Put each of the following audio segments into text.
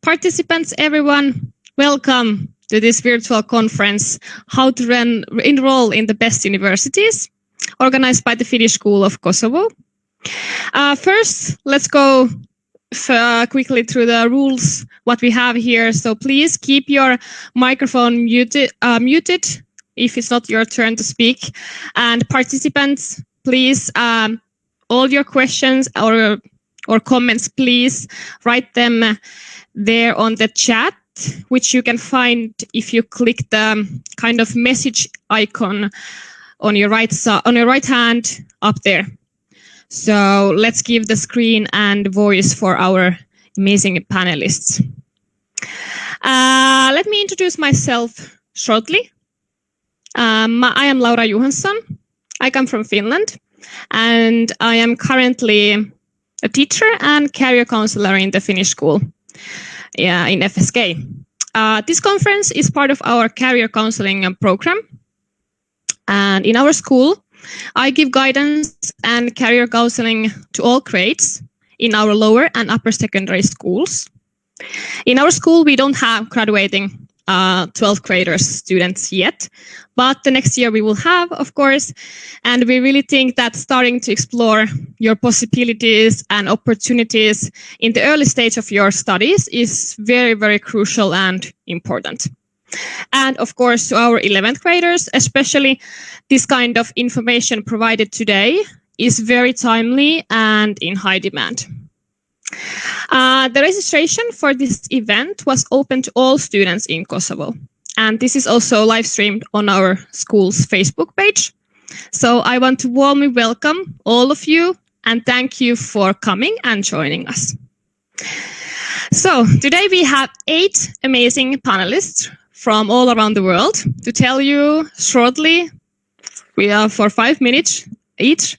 Participants, everyone, welcome to this virtual conference, How to Enroll in the Best Universities, organized by the Finnish School of Kosovo. First, let's go quickly through the rules, what we have here. So please keep your microphone muted if it's not your turn to speak. And participants, please, all your questions or comments, please write them there on the chat, which you can find if you click the kind of message icon on your right hand up there. So let's give the screen and voice for our amazing panelists. Let me introduce myself shortly. I am Laura Johansson. I come from Finland, and I am currently a teacher and career counselor in the Finnish School in FSK. This conference is part of our career counseling program. And in our school, I give guidance and career counseling to all grades in our lower and upper secondary schools. In our school, we don't have graduating 12th graders students yet, but the next year we will have, of course, and we really think that starting to explore your possibilities and opportunities in the early stage of your studies is very, very crucial and important. And of course, to our 11th graders, especially, this kind of information provided today is very timely and in high demand. The registration for this event was open to all students in Kosovo, and this is also live streamed on our school's Facebook page. So I want to warmly welcome all of you and thank you for coming and joining us. So today we have 8 amazing panelists from all around the world to tell you shortly, we are for 5 minutes each,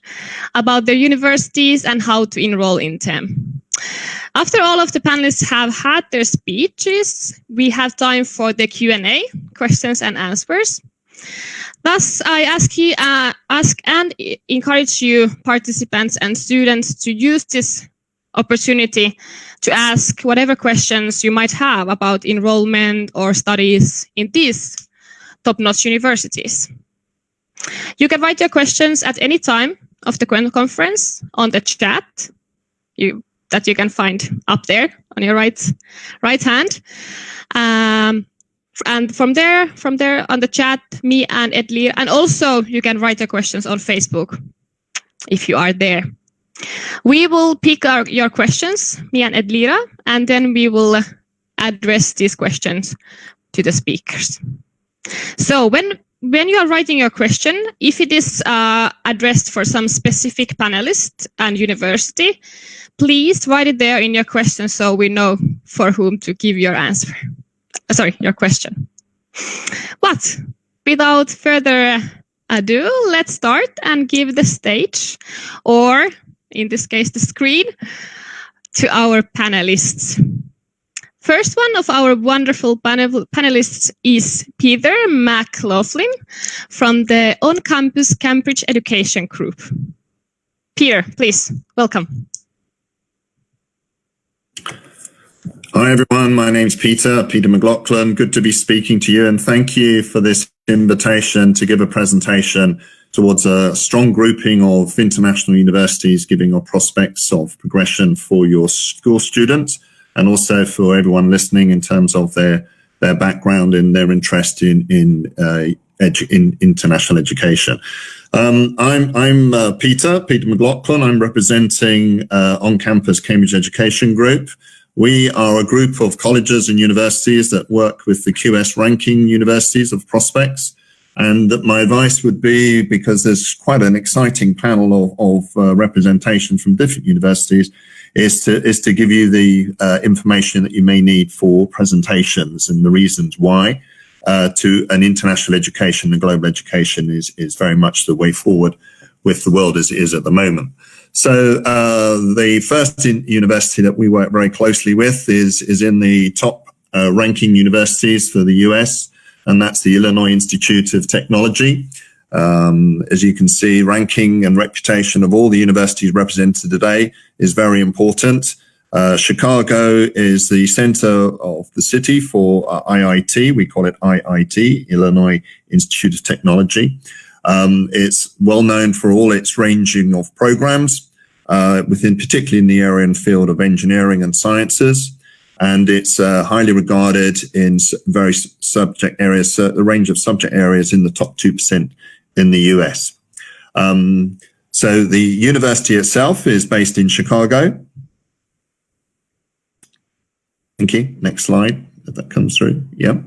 about their universities and how to enroll in them. After all of the panelists have had their speeches, we have time for the Q&A, questions and answers. Thus, I ask and encourage you, participants and students, to use this opportunity to ask whatever questions you might have about enrollment or studies in these top-notch universities. You can write your questions at any time of the conference on the chat that you can find up there on your right hand. And from there on the chat, me and Edlir, and also you can write your questions on Facebook if you are there. We will pick your questions, me and Edlira, and then we will address these questions to the speakers. So when you are writing your question, if it is addressed for some specific panelist and university, please write it there in your question so we know for whom to give your answer. Your question. But without further ado, let's start and give the stage, or in this case, the screen, to our panelists. First one of our wonderful panelists is Peter McLaughlin from the ONCAMPUS Cambridge Education Group. Peter, please, welcome. Hi everyone, my name's Peter McLaughlin. Good to be speaking to you, and thank you for this invitation to give a presentation towards a strong grouping of international universities, giving our prospects of progression for your school students and also for everyone listening in terms of their background and their interest in international education. I'm Peter McLaughlin. I'm representing ONCAMPUS Cambridge Education Group. We are a group of colleges and universities that work with the QS ranking universities of prospects. And my advice would be, because there's quite an exciting panel of representation from different universities, is to give you the information that you may need for presentations and the reasons why to an international education and global education is very much the way forward with the world as it is at the moment. So the first university that we work very closely with is in the top ranking universities for the US, and that's the Illinois Institute of Technology. As you can see, ranking and reputation of all the universities represented today is very important. Chicago is the center of the city for IIT. We call it IIT, Illinois Institute of Technology. It's well known for all its ranging of programs, particularly in the area and field of engineering and sciences. And it's highly regarded in various subject areas, the range of subject areas in the top 2% in the US. So the university itself is based in Chicago. Thank you. Next slide, if that comes through. Yep.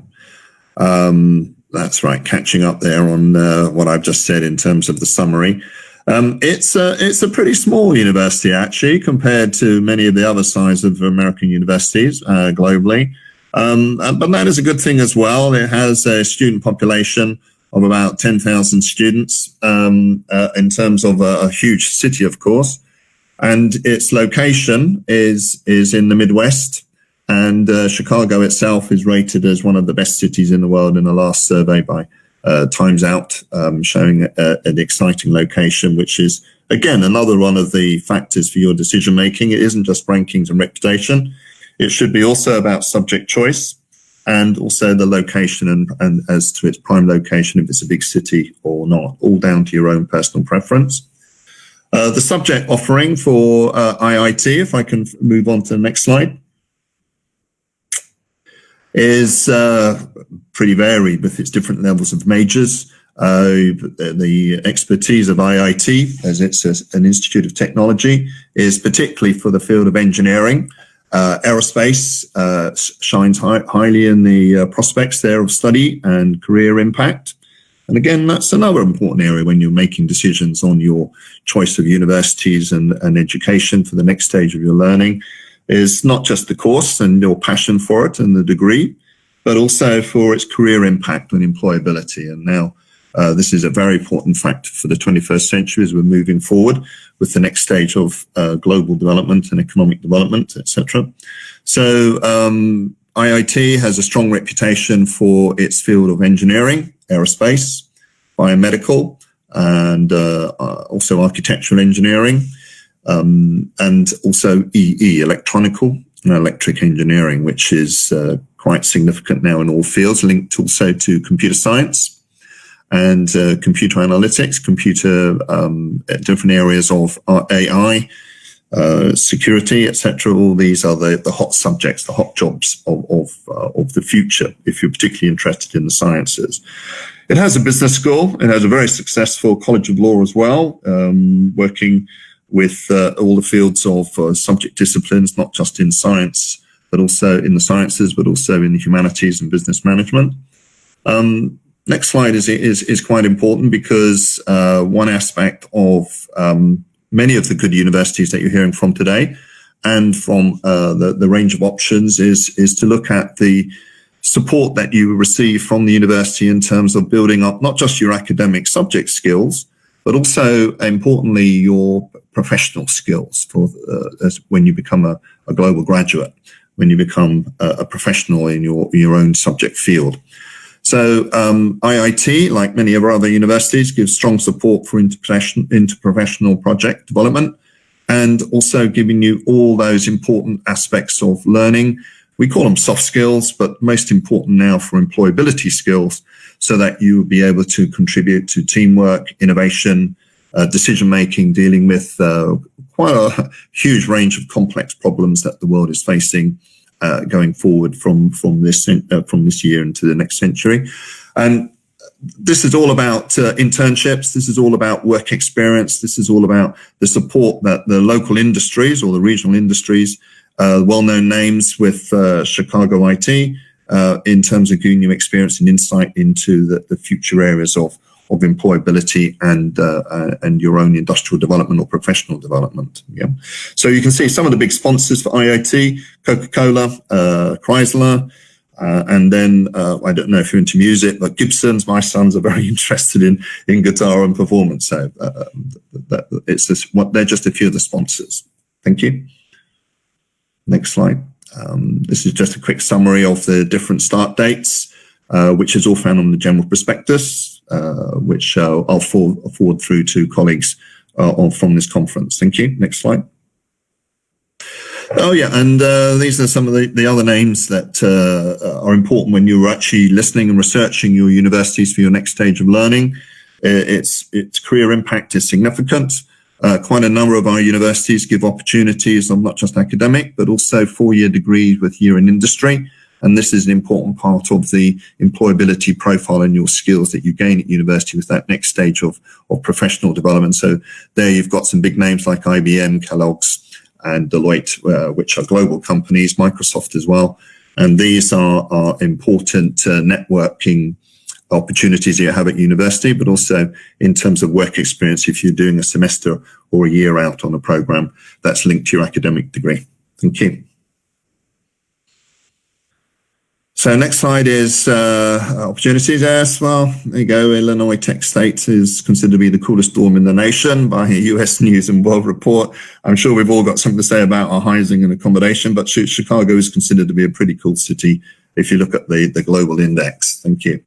That's right, catching up there on what I've just said in terms of the summary. It's a pretty small university, actually, compared to many of the other size of American universities globally. But that is a good thing as well. It has a student population of about 10,000 students in terms of a huge city, of course. And its location is in the Midwest. And Chicago itself is rated as one of the best cities in the world in the last survey by Times Out, showing an exciting location, which is, again, another one of the factors for your decision making. It isn't just rankings and reputation. It should be also about subject choice and also the location and as to its prime location, if it's a big city or not, all down to your own personal preference. The subject offering for IIT, if I can move on to the next slide, is pretty varied with its different levels of majors. The expertise of IIT, as it's an institute of technology, is particularly for the field of engineering. Aerospace shines highly in the prospects there of study and career impact. And again, that's another important area when you're making decisions on your choice of universities and education for the next stage of your learning. Is not just the course and your passion for it and the degree, but also for its career impact and employability. And now this is a very important factor for the 21st century as we're moving forward with the next stage of global development and economic development, etc. So IIT has a strong reputation for its field of engineering, aerospace, biomedical, and also architectural engineering. And also electronical and electric engineering, which is quite significant now in all fields, linked also to computer science and computer analytics, different areas of AI, security, etc. All these are the hot subjects, the hot jobs of the future, if you're particularly interested in the sciences. It has a business school. It has a very successful College of Law as well, working with all the fields of subject disciplines, not just in science, but also in the sciences, but also in the humanities and business management. Next slide is quite important because one aspect of many of the good universities that you're hearing from today and from the range of options is to look at the support that you receive from the university in terms of building up not just your academic subject skills, but also, importantly, your professional skills for when you become a global graduate, when you become a professional in your own subject field. So IIT, like many of our other universities, gives strong support for interprofessional project development and also giving you all those important aspects of learning. We call them soft skills, but most important now for employability skills, so that you will be able to contribute to teamwork, innovation, decision-making, dealing with quite a huge range of complex problems that the world is facing going forward from this year into the next century. And this is all about internships. This is all about work experience. This is all about the support that the local industries or the regional industries, well-known names with Chicago IT, in terms of giving you experience and insight into the future areas of employability and your own industrial development or professional development. Yeah. So you can see some of the big sponsors for IIT: Coca-Cola, Chrysler, and then I don't know if you're into music, but Gibson's. My sons are very interested in guitar and performance. So they're just a few of the sponsors. Thank you. Next slide. This is just a quick summary of the different start dates, which is all found on the general prospectus, which I'll forward through to colleagues from this conference. Thank you. Next slide. Oh, yeah. And these are some of the other names that are important when you're actually listening and researching your universities for your next stage of learning. Its career impact is significant. Quite a number of our universities give opportunities of not just academic, but also 4-year degrees with year in industry. And this is an important part of the employability profile and your skills that you gain at university with that next stage of professional development. So there you've got some big names like IBM, Kellogg's, and Deloitte, which are global companies, Microsoft as well. And these are important networking opportunities you have at university, but also in terms of work experience if you're doing a semester or a year out on a program that's linked to your academic degree. Thank you. So next slide is opportunities. Yes, well, there you go. Illinois Tech State is considered to be the coolest dorm in the nation by US News and World Report. I'm sure we've all got something to say about our housing and accommodation, but Chicago is considered to be a pretty cool city if you look at the global index. Thank you.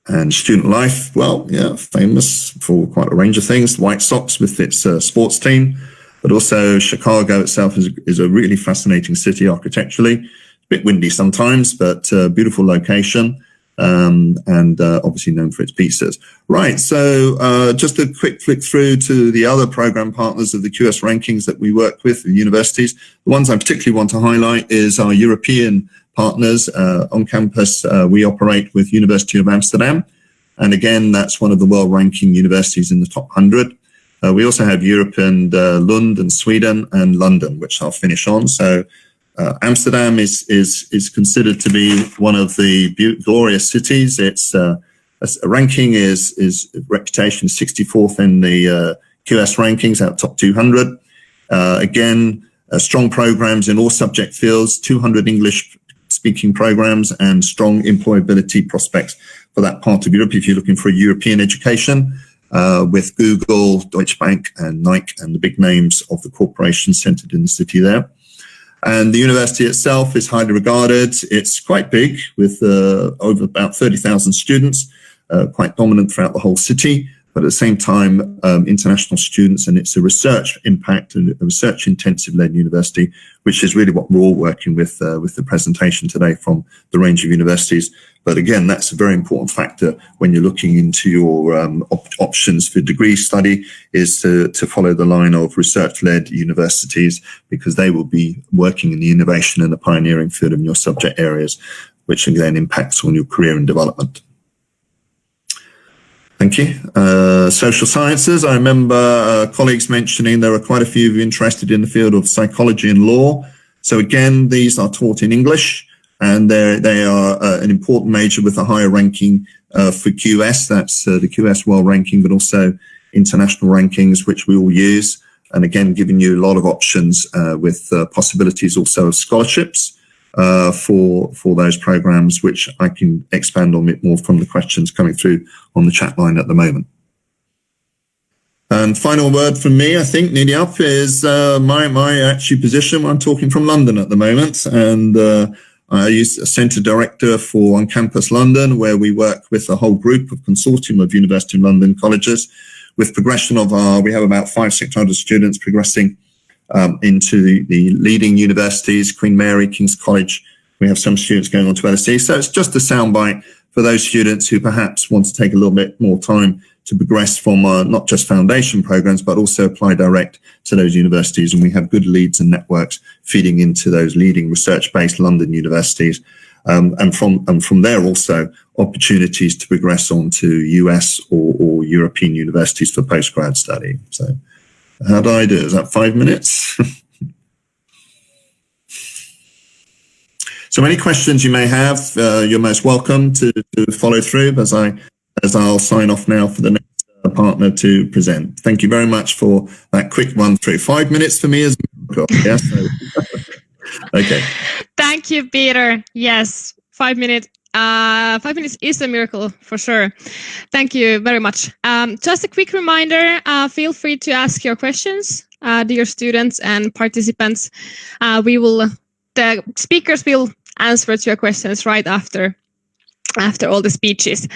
And student life, well, yeah, famous for quite a range of things. White Sox with its sports team. But also Chicago itself is a really fascinating city architecturally. A bit windy sometimes, but beautiful location, and obviously known for its pizzas. Right, so just a quick flick through to the other program partners of the QS rankings that we work with, the universities. The ones I particularly want to highlight is our European partners. On campus, we operate with University of Amsterdam. And again, that's one of the world-ranking universities in the top 100. We also have Europe and Lund and Sweden and London, which I'll finish on. So Amsterdam is considered to be one of the glorious cities. Its ranking is reputation 64th in the QS rankings out of top 200. Again, strong programs in all subject fields, 200 English-speaking programs, and strong employability prospects for that part of Europe if you're looking for a European education. With Google, Deutsche Bank, and Nike, and the big names of the corporations centered in the city there. And the university itself is highly regarded. It's quite big, with over about 30,000 students, quite dominant throughout the whole city, but at the same time, international students, and it's a research impact and a research intensive led university, which is really what we're all working with the presentation today from the range of universities. But again, that's a very important factor when you're looking into your options for degree study, is to follow the line of research-led universities, because they will be working in the innovation and the pioneering field in your subject areas, which again impacts on your career and development. Thank you. Social sciences. I remember colleagues mentioning there are quite a few interested in the field of psychology and law. So again, these are taught in English, and they are an important major with a higher ranking for QS. That's the QS World Ranking, but also international rankings, which we all use. And again, giving you a lot of options with possibilities also of scholarships for those programs, which I can expand on a bit more from the questions coming through on the chat line at the moment. And final word from me, I think, nearly up, is my actual position. I'm talking from London at the moment, and I use a centre director for ONCAMPUS London, where we work with a whole group of consortium of University of London colleges with progression of we have about 500-600 students progressing into the leading universities, Queen Mary, King's College. We have some students going on to LSE. So it's just a soundbite for those students who perhaps want to take a little bit more time to progress from not just foundation programs, but also apply direct to those universities. And we have good leads and networks feeding into those leading research-based London universities. And from there also opportunities to progress on to US or European universities for postgrad study. So how do I do? Is that 5 minutes? So any questions you may have, you're most welcome to follow through as I'll sign off now for the next partner to present. Thank you very much for that quick run through. 5 minutes for me is a miracle. Yes. Okay. Thank you, Peter. Yes, 5 minutes. 5 minutes is a miracle for sure. Thank you very much. Just a quick reminder, feel free to ask your questions, dear students and participants. The speakers will answer to your questions right after after all the speeches.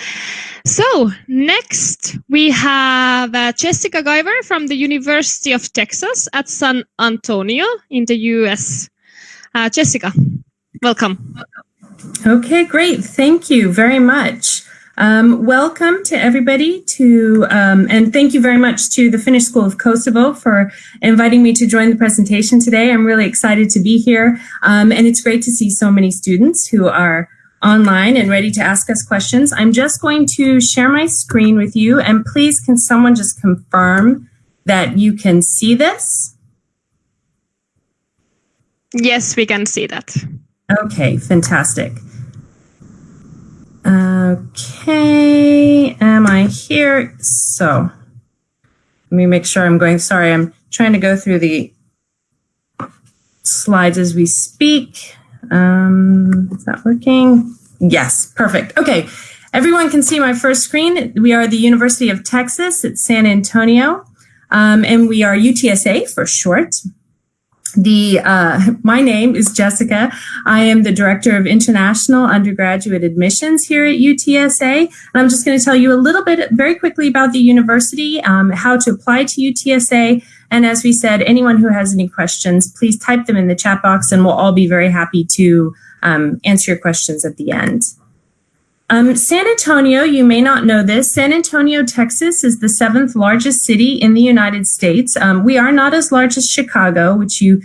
So next we have Jessica Guyver from the University of Texas at San Antonio in the US. Jessica, welcome. Okay, great. Thank you very much. Welcome to everybody and thank you very much to the Finnish School of Kosovo for inviting me to join the presentation today. I'm really excited to be here. And it's great to see so many students who are online and ready to ask us questions. I'm just going to share my screen with you, and please can someone just confirm that you can see this? Yes, we can see that. Okay, fantastic. Okay, am I here? So let me make sure I'm going. Sorry, I'm trying to go through the slides as we speak. Is that working? Yes, perfect. Okay, everyone can see my first screen. We are the University of Texas at San Antonio, and we are UTSA for short. My name is Jessica. I am the Director of International Undergraduate Admissions here at UTSA. And I'm just going to tell you a little bit very quickly about the university, how to apply to UTSA. And as we said, anyone who has any questions, please type them in the chat box and we'll all be very happy to answer your questions at the end. San Antonio, you may not know this, San Antonio, Texas is the 7th largest city in the United States. We are not as large as Chicago, which you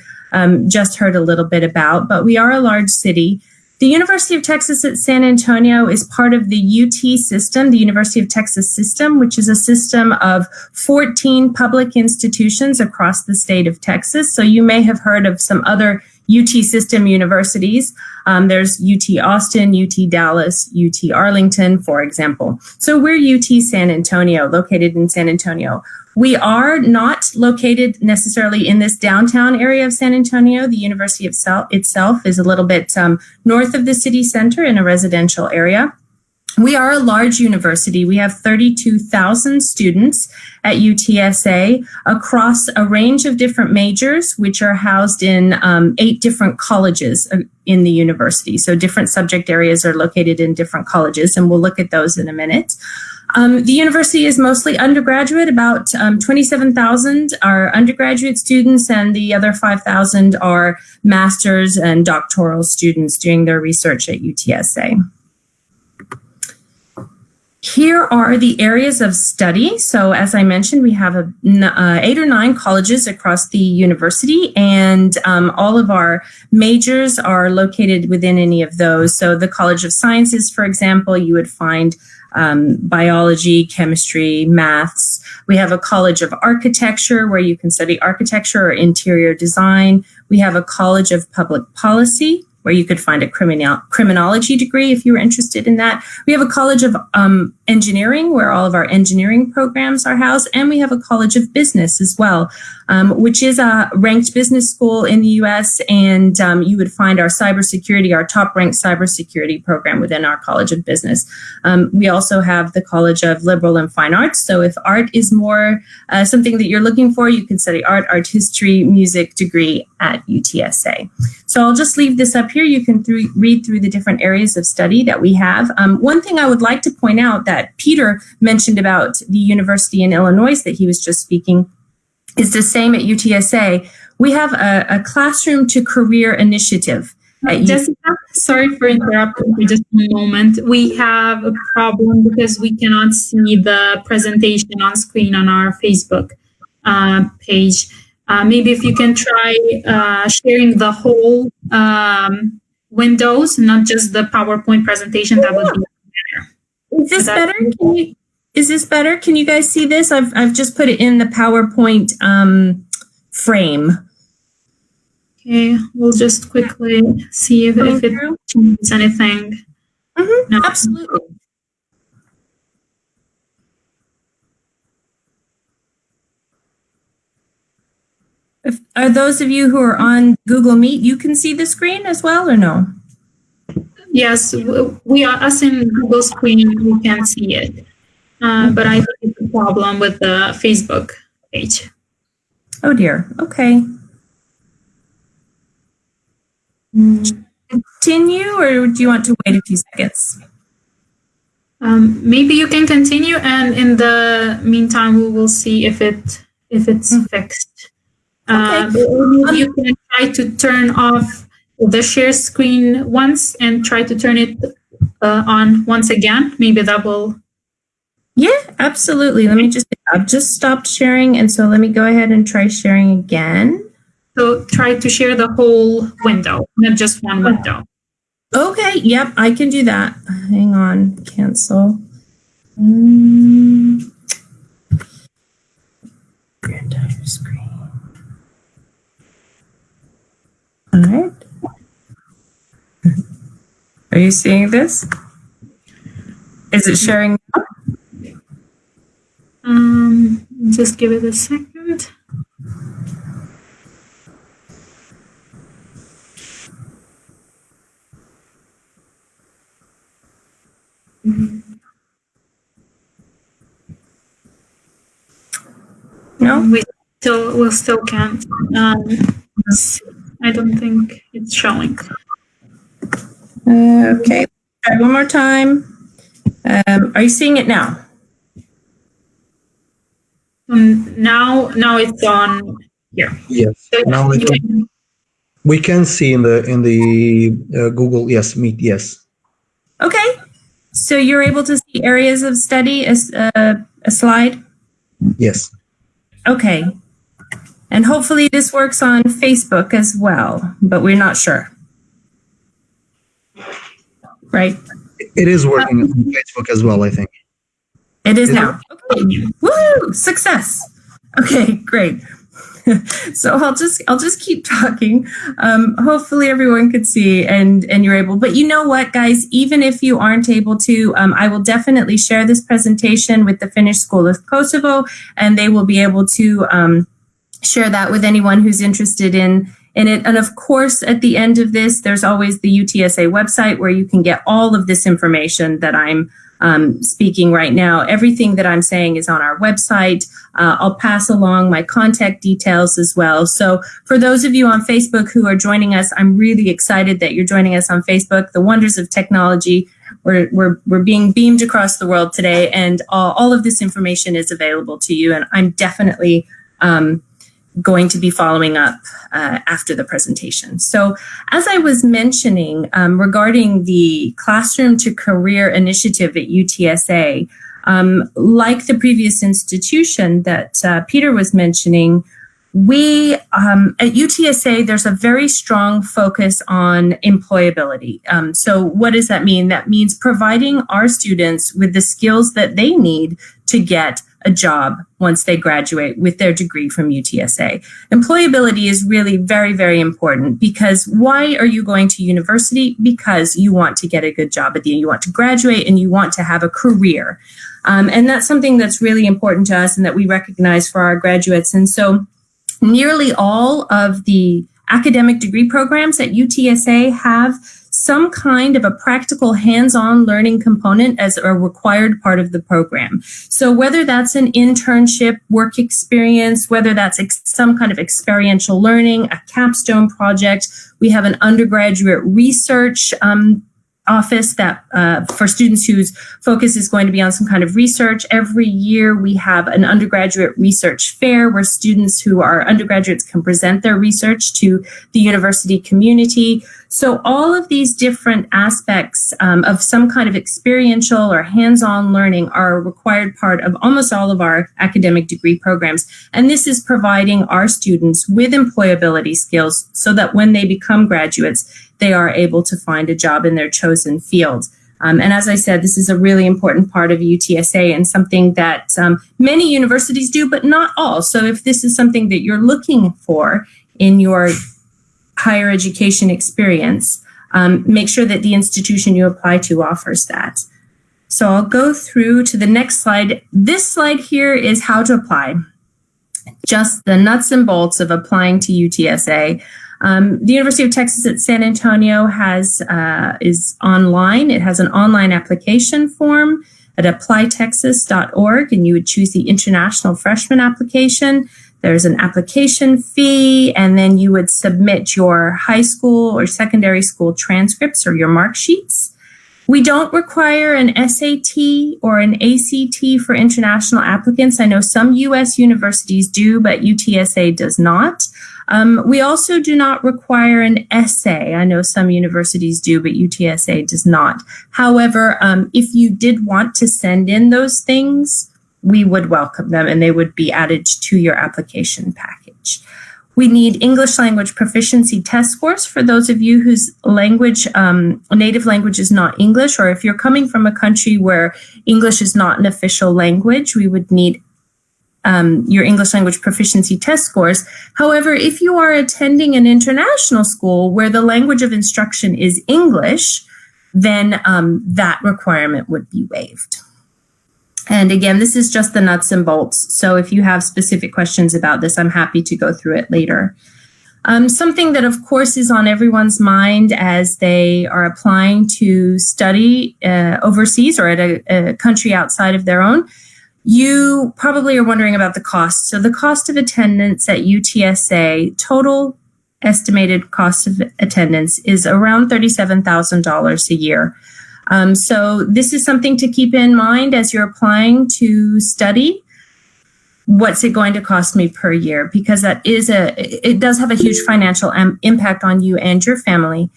just heard a little bit about, but we are a large city. The University of Texas at San Antonio is part of the UT system, the University of Texas system, which is a system of 14 public institutions across the state of Texas. So you may have heard of some other UT system universities. There's UT Austin, UT Dallas, UT Arlington, for example. So we're UT San Antonio, located in San Antonio. We are not located necessarily in this downtown area of San Antonio. The university itself is a little bit north of the city center in a residential area. We are a large university. We have 32,000 students at UTSA across a range of different majors, which are housed in 8 different colleges in the university. So different subject areas are located in different colleges, and we'll look at those in a minute. The university is mostly undergraduate. About 27,000 are undergraduate students, and the other 5,000 are master's and doctoral students doing their research at UTSA. Here are the areas of study. So as I mentioned, we have 8 or 9 colleges across the university, and all of our majors are located within any of those. So the College of Sciences, for example, you would find biology, chemistry, maths. We have a College of Architecture where you can study architecture or interior design. We have a College of Public Policy where you could find a criminology degree if you were interested in that. We have a College of Engineering where all of our engineering programs are housed, and we have a College of Business as well, which is a ranked business school in the US, and you would find our cybersecurity, our top-ranked cybersecurity program within our College of Business. We also have the College of Liberal and Fine Arts, so if art is more something that you're looking for, you can study art history, music degree at UTSA. So I'll just leave this up here. You can read through the different areas of study that we have. One thing I would like to point out that Peter mentioned about the university in Illinois that he was just speaking is the same at UTSA. We have a classroom to career initiative. Jessica, sorry for interrupting for just a moment. We have a problem because we cannot see the presentation on screen on our Facebook page. Maybe if you can try sharing the whole windows, not just the PowerPoint presentation, that would be better. Is this better? Is this better? Can you guys see this? I've just put it in the PowerPoint frame. Okay, we'll just quickly see if it changes anything. Mm-hmm, no. Absolutely. Are those of you who are on Google Meet, you can see the screen as well, or no? Yes, we are, us in Google screen, we can see it. But I think it's a problem with the Facebook page. Oh dear, okay. Continue, or do you want to wait a few seconds? Maybe you can continue, and in the meantime, we will see if it's fixed. Okay. You can try to turn off the share screen once and try to turn it on once again. Maybe that will. Yeah, absolutely. I've just stopped sharing, and so let me go ahead and try sharing again. So try to share the whole window, not just one window. Okay, yep, I can do that. Hang on, cancel. Entire screen. All right. Are you seeing this? Is it sharing? Just give it a second. No? We still can't. I don't think it's showing. Okay, try one more time. Are you seeing it now? Now it's on here. Yes. So Now we can see in the Google Meet. Yes. Okay, so you're able to see areas of study as a slide? Yes. Okay, and hopefully this works on Facebook as well, but we're not sure. Right? It is working on Facebook as well, I think. It is now. Okay. Woo! Success. Okay, great. So I'll just keep talking. Hopefully everyone could see and you're able. But you know what, guys? Even if you aren't able to, I will definitely share this presentation with the Finnish School of Kosovo, and they will be able to share that with anyone who's interested in it. And of course, at the end of this, there's always the UTSA website where you can get all of this information that I'm speaking right now. Everything that I'm saying is on our website. I'll pass along my contact details as well. So for those of you on Facebook who are joining us, I'm really excited that you're joining us on Facebook. The wonders of technology. We're being beamed across the world today, and all of this information is available to you. And I'm definitely going to be following up after the presentation. So as I was mentioning regarding the Classroom to Career initiative at UTSA, like the previous institution that Peter was mentioning, we at UTSA, there's a very strong focus on employability. So what does that mean? That means providing our students with the skills that they need to get a job once they graduate with their degree from UTSA. Employability is really very, very important, because why are you going to university? Because you want to get a good job at the end. You want to graduate and you want to have a career. And that's something that's really important to us and that we recognize for our graduates. And so nearly all of the academic degree programs at UTSA have some kind of a practical hands-on learning component as a required part of the program. So whether that's an internship, work experience, whether that's some kind of experiential learning, a capstone project, we have an undergraduate research office that for students whose focus is going to be on some kind of research. Every year we have an undergraduate research fair where students who are undergraduates can present their research to the university community. So all of these different aspects of some kind of experiential or hands-on learning are a required part of almost all of our academic degree programs. And this is providing our students with employability skills so that when they become graduates, they are able to find a job in their chosen field. And as I said, this is a really important part of UTSA and something that many universities do, but not all. So if this is something that you're looking for in your higher education experience, make sure that the institution you apply to offers that. So I'll go through to the next slide. This slide here is how to apply. Just the nuts and bolts of applying to UTSA. The University of Texas at San Antonio is online. It has an online application form at applytexas.org, and you would choose the international freshman application. There's an application fee, and then you would submit your high school or secondary school transcripts or your mark sheets. We don't require an SAT or an ACT for international applicants. I know some U.S. universities do, but UTSA does not. We also do not require an essay. I know some universities do, but UTSA does not. However, if you did want to send in those things, we would welcome them and they would be added to your application package. We need English language proficiency test scores for those of you whose language, native language is not English, or if you're coming from a country where English is not an official language, we would need your English language proficiency test scores. However, if you are attending an international school where the language of instruction is English, then that requirement would be waived. And again, this is just the nuts and bolts. So if you have specific questions about this, I'm happy to go through it later. Something that, of course, is on everyone's mind as they are applying to study overseas or at a country outside of their own, you probably are wondering about the cost. So the cost of attendance at UTSA, total estimated cost of attendance is around $37,000 a year. So this is something to keep in mind as you're applying to study. What's it going to cost me per year? Because it does have a huge financial impact on you and your family.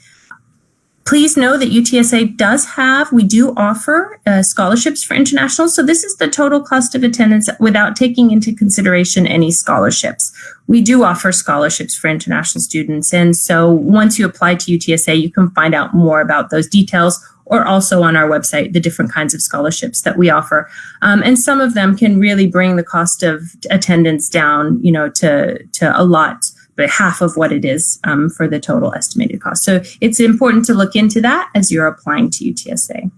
Please know that UTSA we do offer scholarships for internationals. So this is the total cost of attendance without taking into consideration any scholarships. We do offer scholarships for international students. And so once you apply to UTSA, you can find out more about those details, or also on our website, the different kinds of scholarships that we offer. And some of them can really bring the cost of attendance down, to a lot, but half of what it is for the total estimated cost. So it's important to look into that as you're applying to UTSA.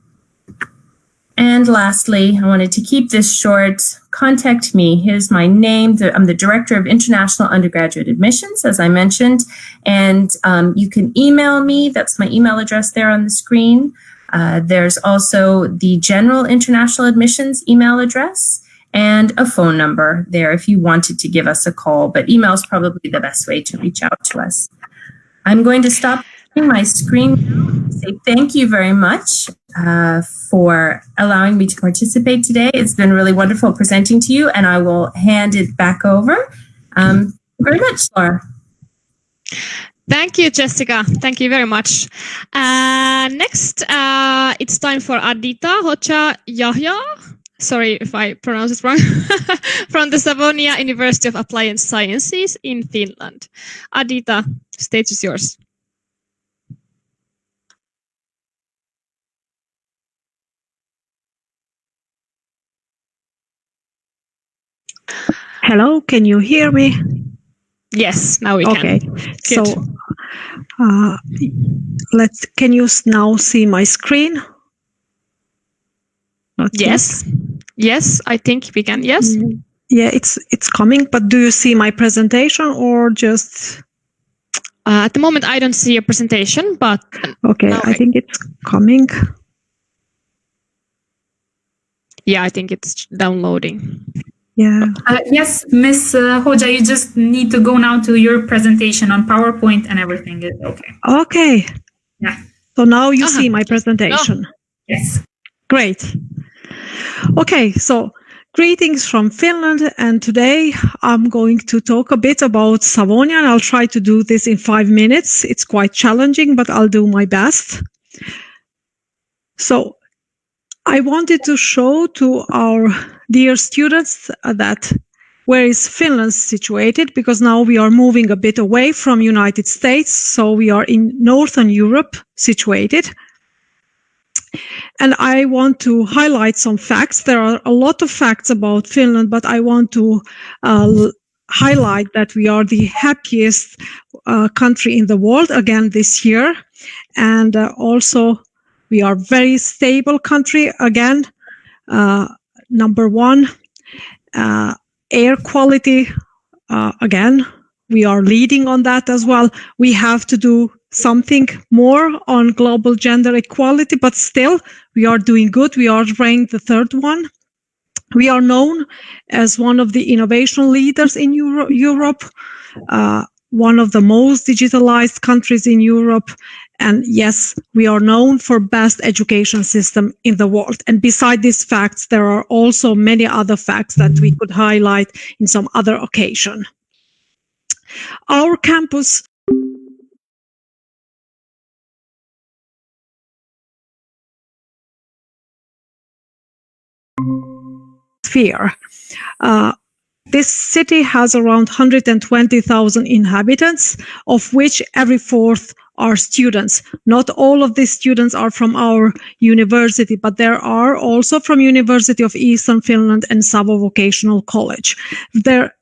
And lastly, I wanted to keep this short. Contact me. Here's my name. I'm the Director of International Undergraduate Admissions, as I mentioned. And you can email me. That's my email address there on the screen. There's also the General International Admissions email address and a phone number there if you wanted to give us a call, but email is probably the best way to reach out to us. I'm going to stop my screen and say thank you very much for allowing me to participate today. It's been really wonderful presenting to you, and I will hand it back over. Very much, Laura. Thank you, Jessica. Thank you very much. Next, it's time for Adita Hocha Yahya. Sorry if I pronounce it wrong. From the Savonia University of Applied Sciences in Finland. Adita, stage is yours. Hello, can you hear me? Yes, now we can. Okay, Good. so can you now see my screen? Not Yes. Yet. Yes, I think we can. Yes. Yeah, it's coming, but do you see my presentation or just? At the moment, I don't see a presentation, but okay, I think it's coming. Yeah, I think it's downloading. Yeah. Yes, Miss Hoja, you just need to go now to your presentation on PowerPoint and everything is okay. Okay. Yeah. So now you see my presentation. Oh. Yes. Great. Okay, so greetings from Finland, and today I'm going to talk a bit about Savonia, and I'll try to do this in 5 minutes. It's quite challenging, but I'll do my best. So I wanted to show to our dear students that where is Finland situated, because now we are moving a bit away from United States, so we are in Northern Europe situated. And I want to highlight some facts. There are a lot of facts about Finland, but I want to highlight that we are the happiest country in the world again this year. And also we are very stable country again. Number one, air quality, again, we are leading on that as well. We have to do something more on global gender equality, but still we are doing good. We are ranked the 3rd one. We are known as one of the innovation leaders in Europe, one of the most digitalized countries in Europe, And yes, we are known for best education system in the world. And beside these facts, there are also many other facts that we could highlight in some other occasion. Our campus sphere. This city has around 120,000 inhabitants, of which every fourth are students. Not all of these students are from our university, but there are also from University of Eastern Finland and Savo Vocational College. There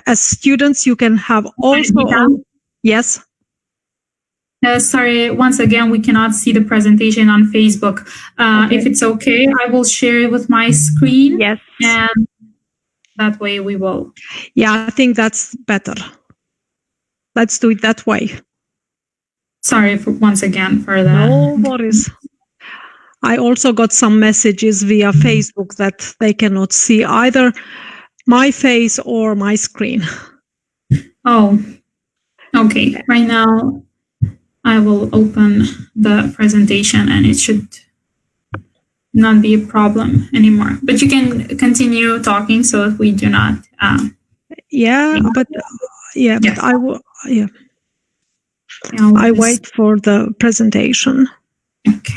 as students, you can have also... Yes? Sorry, once again, we cannot see the presentation on Facebook. Okay. If it's okay, I will share it with my screen. Yes. And that way we will. Yeah, I think that's better. Let's do it that way. Sorry once again for that. No worries. I also got some messages via Facebook that they cannot see either my face or my screen. Oh, okay. Right now, I will open the presentation and it should not be a problem anymore. But you can continue talking so that we do not. But I will. Yeah. I wait for the presentation. Okay.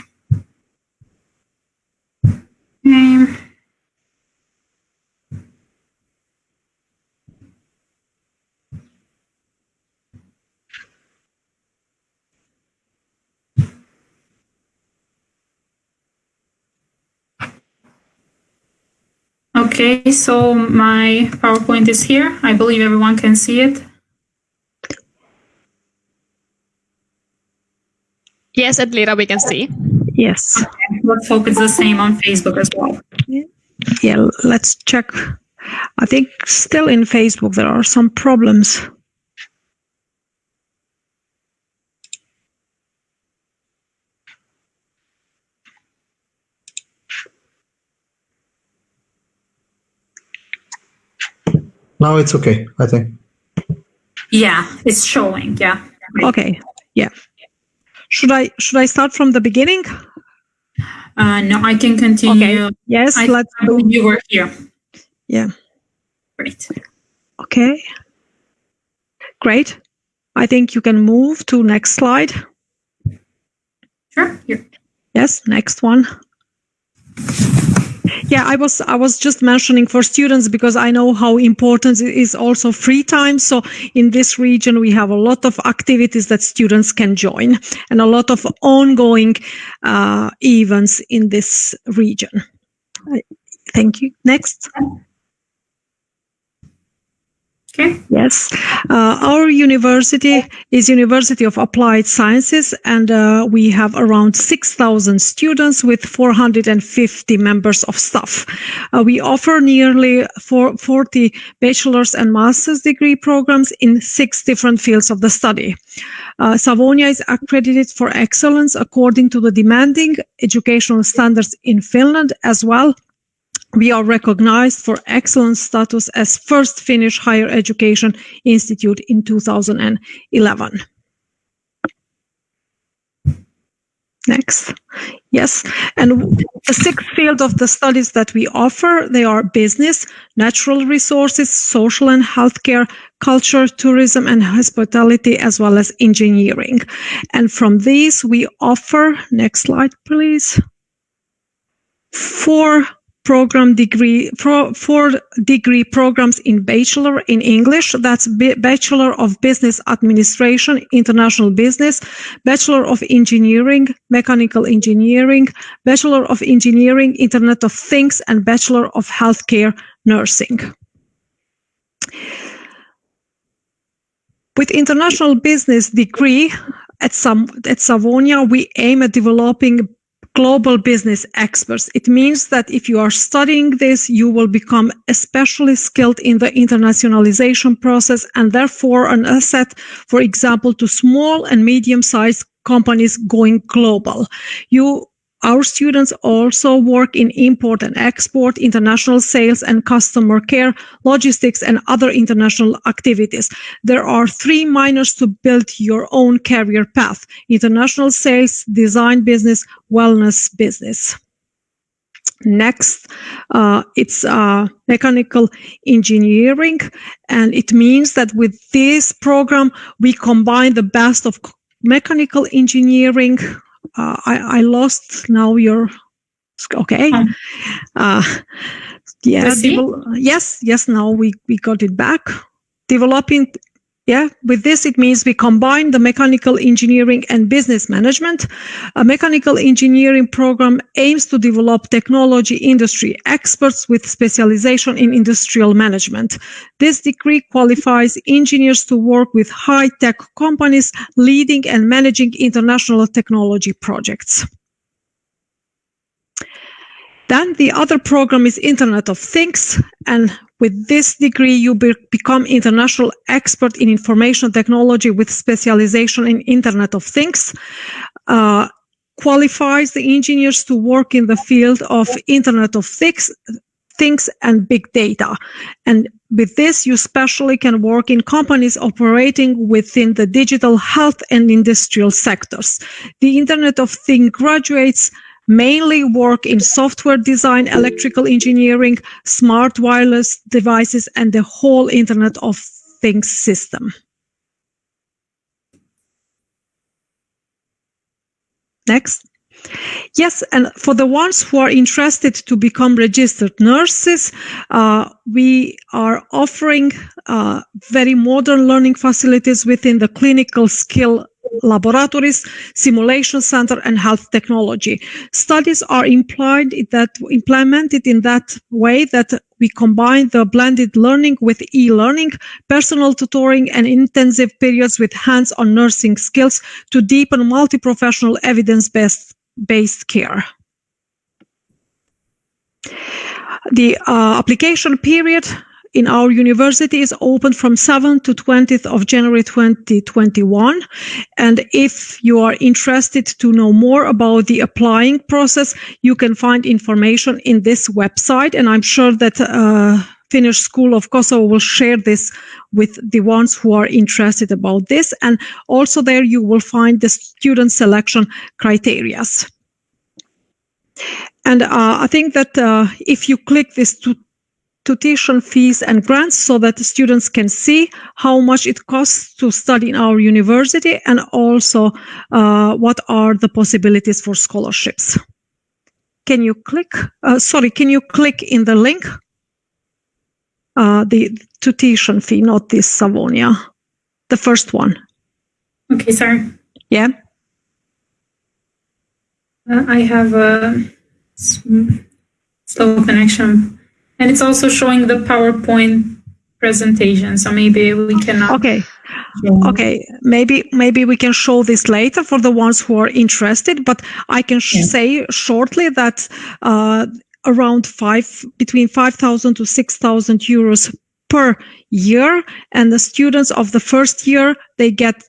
Okay, so my PowerPoint is here. I believe everyone can see it. Yes, at Lira we can see. Yes. Okay. Let's hope it's the same on Facebook as well. Yeah, let's check. I think still in Facebook there are some problems. Now it's okay, I think. Yeah, it's showing. Yeah. Okay. Yeah. Should I start from the beginning? No, I can continue. Okay. Yes, let's go. You were here. Yeah. Great. Okay. Great. I think you can move to next slide. Sure. Here. Yes, next one. Yeah, I was just mentioning for students because I know how important it is also free time. So in this region, we have a lot of activities that students can join and a lot of ongoing events in this region. Thank you. Next. Okay. Yes. Our university is University of Applied Sciences, and we have around 6,000 students with 450 members of staff. We offer nearly 40 bachelor's and master's degree programs in 6 different fields of the study. Savonia is accredited for excellence according to the demanding educational standards in Finland as well. We are recognized for excellent status as first Finnish higher education institute in 2011. Next. Yes. And the 6 fields of the studies that we offer, they are business, natural resources, social and healthcare, culture, tourism and hospitality, as well as engineering. And from these, we offer, next slide, please, 4 degree programs in bachelor in English. That's Bachelor of Business Administration, International Business, Bachelor of Engineering, Mechanical Engineering, Bachelor of Engineering, Internet of Things, and Bachelor of Healthcare Nursing. With International Business degree at Savonia, we aim at developing global business experts. It means that if you are studying this, you will become especially skilled in the internationalization process and therefore an asset, for example, to small and medium-sized companies going global. You Our students also work in import and export, international sales and customer care, logistics, and other international activities. There are 3 minors to build your own career path: international sales, design business, wellness business. Next, it's mechanical engineering, and it means that with this program, we combine the best of mechanical engineering. I lost now your, okay. Yeah, yes, now we got it back. Developing, yeah, with this, it means we combine the mechanical engineering and business management. A mechanical engineering program aims to develop technology industry experts with specialization in industrial management. This degree qualifies engineers to work with high-tech companies, leading and managing international technology projects. Then the other program is Internet of Things, and with this degree, you become international expert in information technology with specialization in Internet of Things. Qualifies the engineers to work in the field of Internet of Things and big data. And with this, you especially can work in companies operating within the digital, health, and industrial sectors. The Internet of Things graduates mainly work in software design, electrical engineering, smart wireless devices, and the whole Internet of Things system. Next. Yes, and for the ones who are interested to become registered nurses, we are offering very modern learning facilities within the clinical skill laboratories, simulation center, and health technology. Studies are implemented in that way that we combine the blended learning with e-learning, personal tutoring, and intensive periods with hands-on nursing skills to deepen multi-professional evidence-based care. The application period in our university is open from 7th to 20th of January 2021. And if you are interested to know more about the applying process, you can find information in this website. And I'm sure that Finnish School of Kosovo will share this with the ones who are interested about this. And also there you will find the student selection criteria. And I think that if you click this tuition fees and grants so that the students can see how much it costs to study in our university and also what are the possibilities for scholarships. Can you click? Can you click in the link? The tuition fee, not this Savonia, the first one. Okay, sorry. Yeah. I have a slow connection. And it's also showing the PowerPoint presentation, so maybe we cannot. Okay. Okay. Maybe we can show this later for the ones who are interested. But I can say shortly that around between 5,000 to 6,000 euros per year, and the students of the first year they get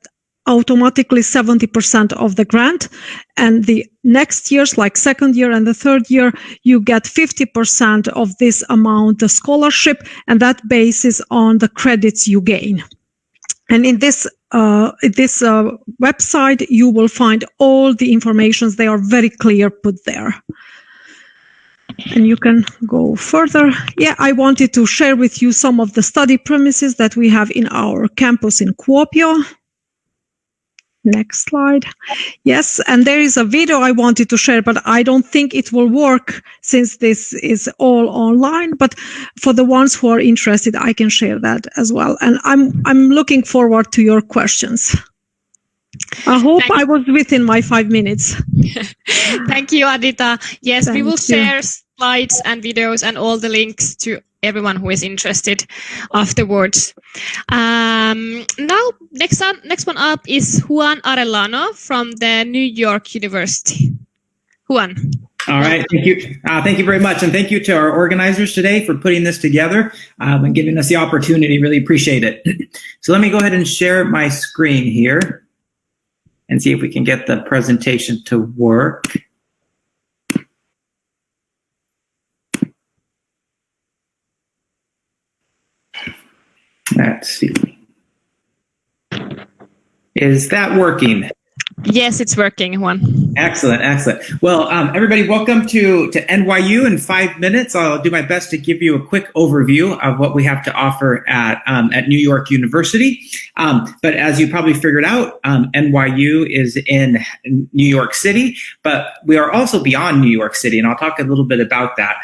automatically 70% of the grant, and the next years, like second year and the third year, you get 50% of this amount, the scholarship, and that bases on the credits you gain. And in this website, you will find all the information. They are very clear put there. And you can go further. Yeah, I wanted to share with you some of the study premises that we have in our campus in Kuopio. Next slide. Yes, and there is a video I wanted to share, but I don't think it will work since this is all online. But for the ones who are interested, I can share that as well. And I'm looking forward to your questions. I hope I was within my 5 minutes. Thank you, Adita. Yes, we will Thank you. share slides and videos and all the links to everyone who is interested afterwards. Now, next one up is Juan Arellano from the New York University. Juan. All right, thank you. Thank you very much. And thank you to our organizers today for putting this together and giving us the opportunity. Really appreciate it. So let me go ahead and share my screen here and see if we can get the presentation to work. Let's see. Is that working? Yes, it's working, Juan. Excellent, excellent. Well, everybody, welcome to NYU. In 5 minutes, I'll do my best to give you a quick overview of what we have to offer at New York University. But as you probably figured out, NYU is in New York City, but we are also beyond New York City, and I'll talk a little bit about that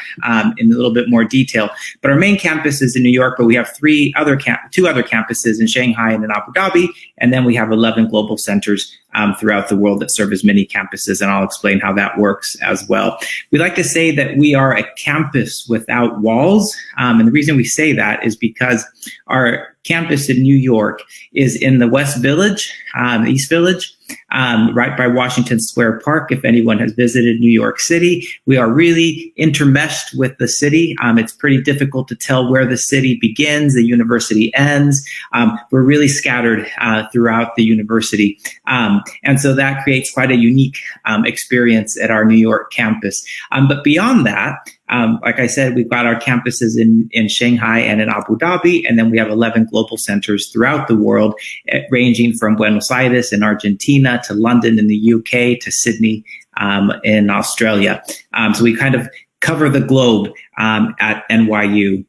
in a little bit more detail. But our main campus is in New York, but we have two other campuses in Shanghai and in Abu Dhabi, and then we have 11 global centers throughout the world that serve as mini campuses, and I'll explain how that works as well. We like to say that we are a campus without walls, and the reason we say that is because our campus in New York is in the West Village, East Village, right by Washington Square Park. If anyone has visited New York City, we are really intermeshed with the city. It's pretty difficult to tell where the city begins, the university ends. We're really scattered throughout the university. And so that creates quite a unique experience at our New York campus. But beyond that, like I said, we've got our campuses in Shanghai and in Abu Dhabi, and then we have 11 global centers throughout the world, ranging from Buenos Aires in Argentina to London in the UK to Sydney in Australia. So we kind of cover the globe at NYU.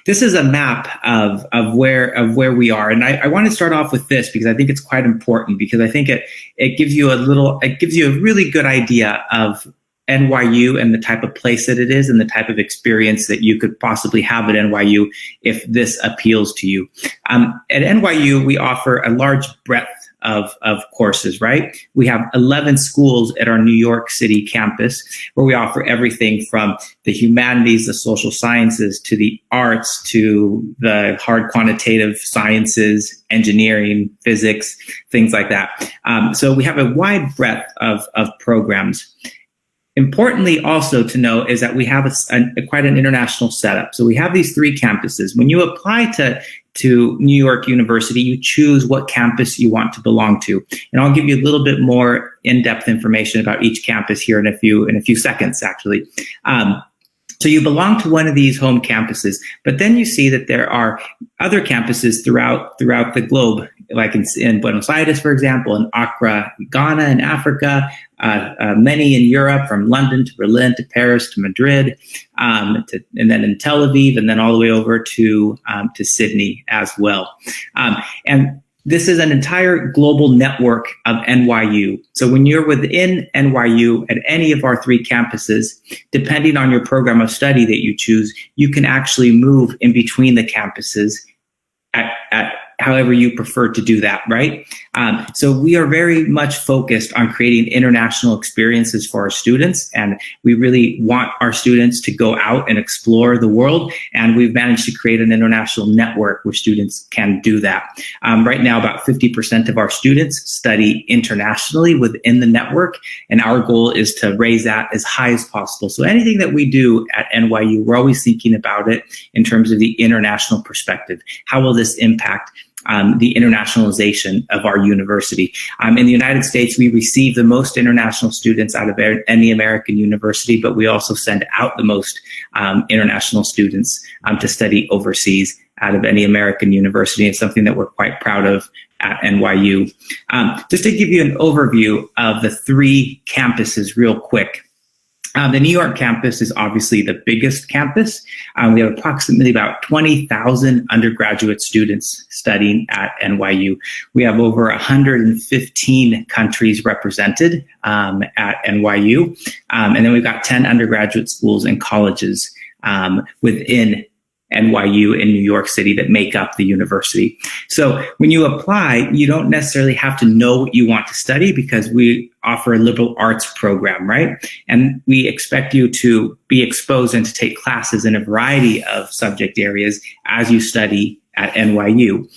This is a map of where we are, and I want to start off with this because I think it's quite important, because I think it gives you a really good idea of NYU and the type of place that it is and the type of experience that you could possibly have at NYU if this appeals to you. At NYU, we offer a large breadth of courses, right? We have 11 schools at our New York City campus where we offer everything from the humanities, the social sciences, to the arts, to the hard quantitative sciences, engineering, physics, things like that. So we have a wide breadth of programs. Importantly, also to know is that we have quite an international setup. So we have these 3 campuses. When you apply to New York University, you choose what campus you want to belong to. And I'll give you a little bit more in-depth information about each campus here in a few seconds, actually. So you belong to one of these home campuses, but then you see that there are other campuses throughout the globe, like in Buenos Aires, for example, in Accra, Ghana, in Africa, many in Europe, from London to Berlin to Paris to Madrid, and then in Tel Aviv, and then all the way over to Sydney as well. And this is an entire global network of NYU. So when you're within NYU at any of our 3 campuses, depending on your program of study that you choose, you can actually move in between the campuses at however you prefer to do that, right? So we are very much focused on creating international experiences for our students, and we really want our students to go out and explore the world, and we've managed to create an international network where students can do that. Right now, about 50% of our students study internationally within the network, and our goal is to raise that as high as possible. So anything that we do at NYU, we're always thinking about it in terms of the international perspective. How will this impact the internationalization of our university? In the United States, we receive the most international students out of any American university, but we also send out the most international students to study overseas out of any American university. It's something that we're quite proud of at NYU. Just to give you an overview of the 3 campuses real quick. The New York campus is obviously the biggest campus. We have approximately about 20,000 undergraduate students studying at NYU. We have over 115 countries represented at NYU. And then we've got 10 undergraduate schools and colleges within NYU in New York City that make up the university. So when you apply, you don't necessarily have to know what you want to study, because we offer a liberal arts program, right? And we expect you to be exposed and to take classes in a variety of subject areas as you study at NYU.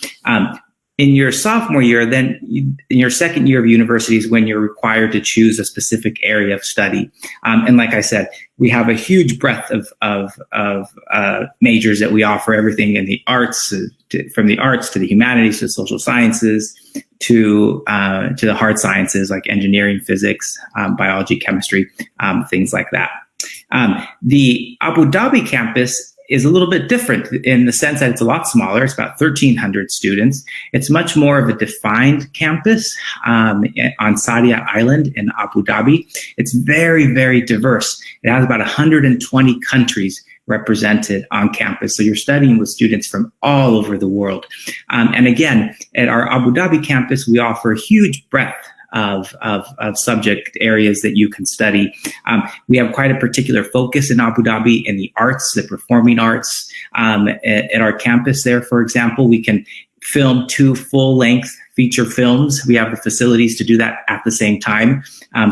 In your sophomore year, then in your second year of university is when you're required to choose a specific area of study. And like I said, we have a huge breadth of majors that we offer, everything in the arts, from the arts to the humanities to social sciences to the hard sciences like engineering, physics, biology, chemistry, things like that. The Abu Dhabi campus is a little bit different in the sense that it's a lot smaller. It's about 1,300 students. It's much more of a defined campus on Sadia Island in Abu Dhabi. It's very, very diverse. It has about 120 countries represented on campus. So you're studying with students from all over the world. And again, at our Abu Dhabi campus, we offer a huge breadth of subject areas that you can study. We have quite a particular focus in Abu Dhabi in the arts, the performing arts. At our campus there, for example, we can film 2 full-length feature films. We have the facilities to do that at the same time.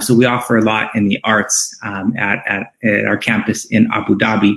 So we offer a lot in the arts at our campus in Abu Dhabi.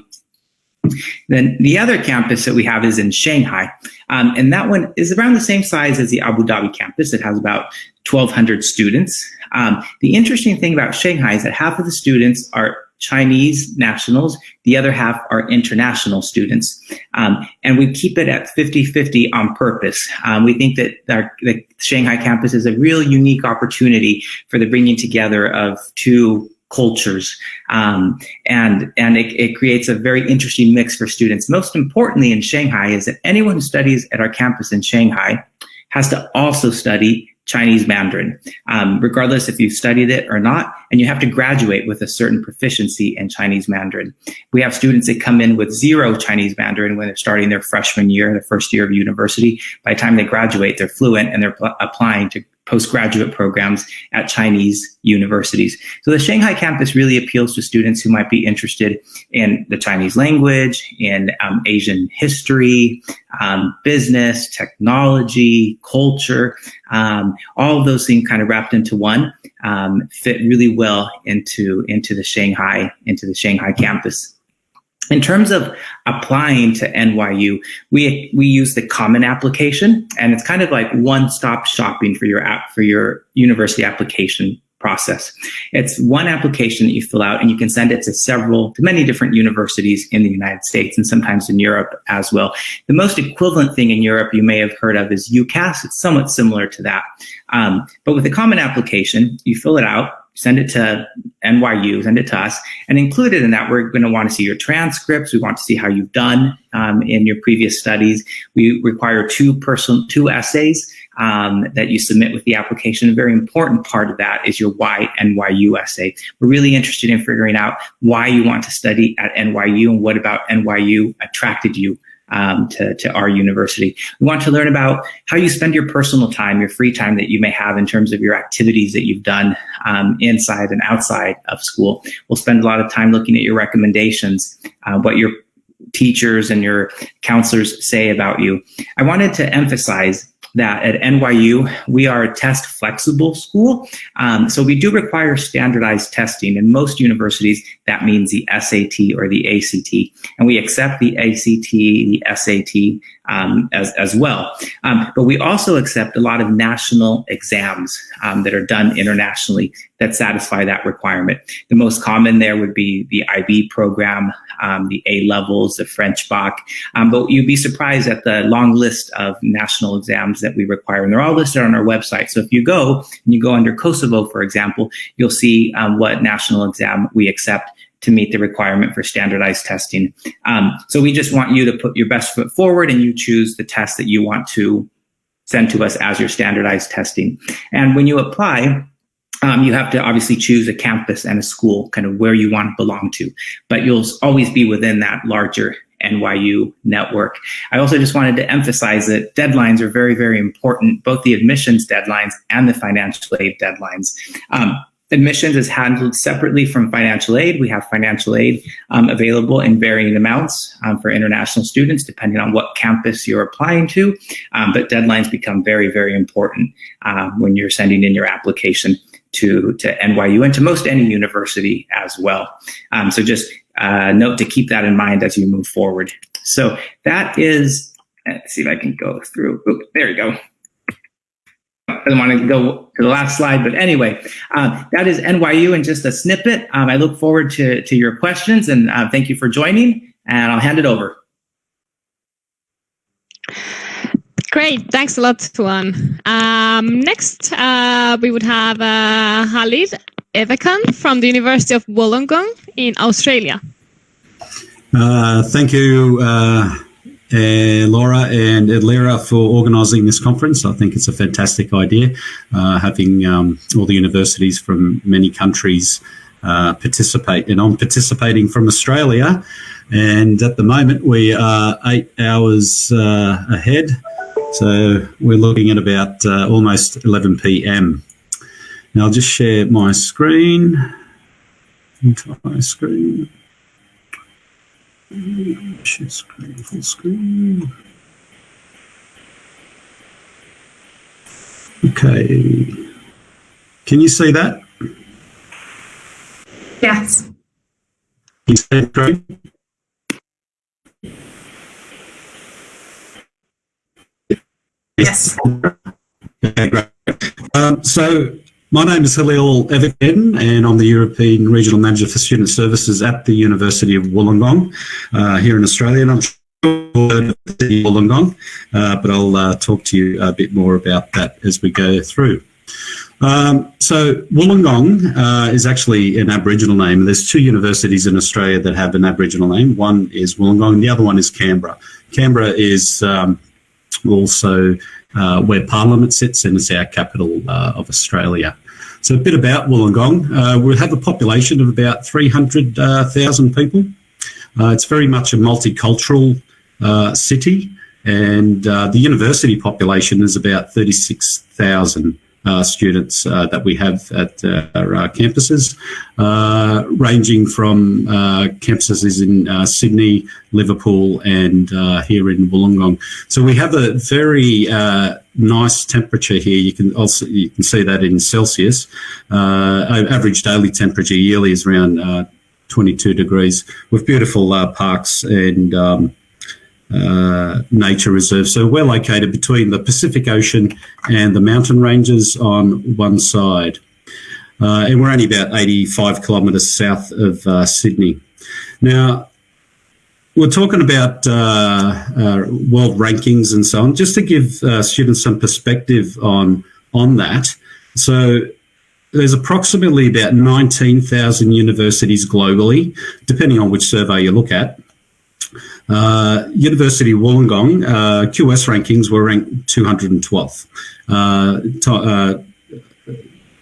Then the other campus that we have is in Shanghai. And that one is around the same size as the Abu Dhabi campus. It has about 1,200 students. The interesting thing about Shanghai is that half of the students are Chinese nationals, the other half are international students. And we keep it at 50-50 on purpose. We think that the Shanghai campus is a real unique opportunity for the bringing together of 2 cultures. And it creates a very interesting mix for students. Most importantly in Shanghai is that anyone who studies at our campus in Shanghai has to also study Chinese Mandarin, regardless if you've studied it or not, and you have to graduate with a certain proficiency in Chinese Mandarin. We have students that come in with 0 Chinese Mandarin when they're starting their freshman year, their first year of university. By the time they graduate, they're fluent and they're applying to postgraduate programs at Chinese universities. So the Shanghai campus really appeals to students who might be interested in the Chinese language, in Asian history, business, technology, culture, all of those things kind of wrapped into one, fit really well into the Shanghai campus. In terms of applying to NYU, we use the Common Application, and it's kind of like one-stop shopping for your university application process. It's one application that you fill out, and you can send it to many different universities in the United States and sometimes in Europe as well. The most equivalent thing in Europe you may have heard of is UCAS. It's somewhat similar to that. But with the Common Application, you fill it out, send it to NYU, send it to us, and included in that, we're going to want to see your transcripts. We want to see how you've done in your previous studies. We require 2 essays that you submit with the application. A very important part of that is your Why NYU essay. We're really interested in figuring out why you want to study at NYU and what about NYU attracted you to our university. We want to learn about how you spend your personal time, your free time that you may have in terms of your activities that you've done inside and outside of school. We'll spend a lot of time looking at your recommendations, what your teachers and your counselors say about you. I wanted to emphasize that at NYU, we are a test flexible school. So we do require standardized testing. In most universities, that means the SAT or the ACT. And we accept the ACT, the SAT as well. But we also accept a lot of national exams that are done internationally that satisfy that requirement. The most common there would be the IB program, the A-levels, the French Bac. But you'd be surprised at the long list of national exams that we require. And they're all listed on our website. So if you go under Kosovo, for example, you'll see what national exam we accept to meet the requirement for standardized testing. So we just want you to put your best foot forward and you choose the test that you want to send to us as your standardized testing. And when you apply, you have to obviously choose a campus and a school, kind of where you want to belong to, but you'll always be within that larger NYU network. I also just wanted to emphasize that deadlines are very, very important, both the admissions deadlines and the financial aid deadlines. Admissions is handled separately from financial aid. We have financial aid available in varying amounts for international students, depending on what campus you're applying to. But deadlines become very, very important when you're sending in your application to NYU and to most any university as well. So just note to keep that in mind as you move forward. So that is, let's see if I can go through. Oh, there you go. I don't want to go to the last slide, but anyway, that is NYU in just a snippet. I look forward to your questions, and thank you for joining, and I'll hand it over. Great, thanks a lot, Tuan. Next, we would have Khalid Evekan from the University of Wollongong in Australia. Thank you, Laura and Edlera, for organising this conference. I think it's a fantastic idea, having all the universities from many countries participate. And I'm participating from Australia, and at the moment we are 8 hours ahead. So we're looking at about almost 11 p.m. Now I'll just share my screen. Entire screen. Share screen, full screen. Okay. Can you see that? Yes. Can you see the screen? Yes. Okay, great. So my name is Halil Evergen, and I'm the European Regional Manager for Student Services at the University of Wollongong here in Australia. And I'm sure you've heard of the Wollongong, but I'll talk to you a bit more about that as we go through. So Wollongong is actually an Aboriginal name. There's 2 universities in Australia that have an Aboriginal name. One is Wollongong, the other one is Canberra. Canberra is also where Parliament sits, and it's our capital of Australia. So a bit about Wollongong. We have a population of about 300,000 people. It's very much a multicultural city, and the university population is about 36,000 students that we have at our campuses, ranging from campuses in Sydney, Liverpool, and here in Wollongong. So we have a very nice temperature here. You can see that in Celsius. Average daily temperature yearly is around 22 degrees, with beautiful parks and nature reserve. So we're located between the Pacific Ocean and the mountain ranges on one side. And we're only about 85 kilometres south of Sydney. Now, we're talking about world rankings and so on, just to give students some perspective on that. So there's approximately about 19,000 universities globally, depending on which survey you look at. University of Wollongong, QS rankings were ranked 212th.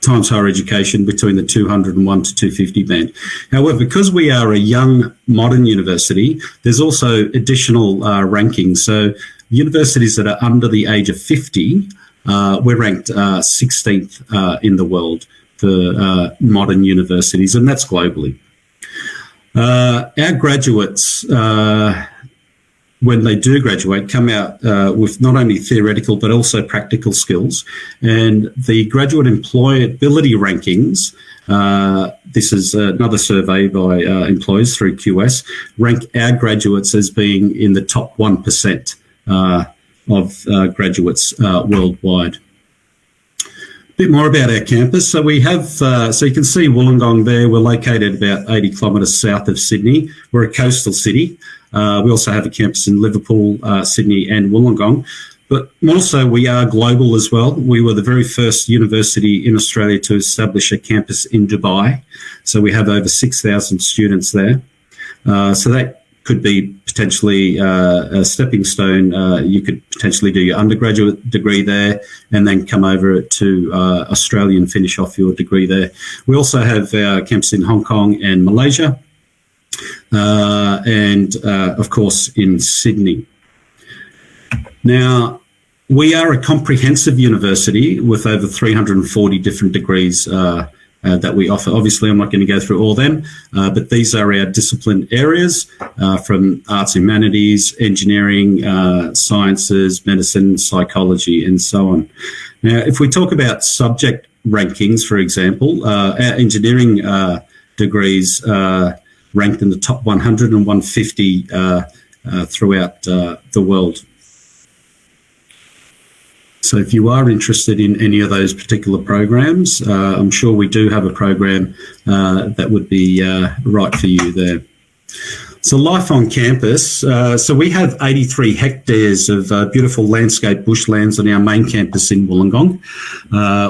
Times Higher Education between the 201 to 250 band. However, because we are a young modern university, there's also additional rankings. So universities that are under the age of 50, we're ranked 16th in the world for modern universities, and that's globally. Our graduates, when they do graduate, come out with not only theoretical but also practical skills. And the graduate employability rankings, this is another survey by employers through QS, rank our graduates as being in the top 1% of graduates worldwide. A bit more about our campus. So we have, so you can see Wollongong there. We're located about 80 kilometres south of Sydney. We're a coastal city. We also have a campus in Liverpool, Sydney and Wollongong. But also we are global as well. We were the very first university in Australia to establish a campus in Dubai. So we have over 6,000 students there. So that could be potentially a stepping stone. You could potentially do your undergraduate degree there and then come over to Australia and finish off your degree there. We also have our campus in Hong Kong and Malaysia, and of course in Sydney. Now, we are a comprehensive university with over 340 different degrees that we offer. Obviously, I'm not going to go through all of them, but these are our discipline areas from arts and humanities, engineering, sciences, medicine, psychology, and so on. Now, if we talk about subject rankings, for example, our engineering degrees ranked in the top 100 and 150 throughout the world. So if you are interested in any of those particular programs, I'm sure we do have a program that would be right for you there. So life on campus. So we have 83 hectares of beautiful landscape bushlands on our main campus in Wollongong,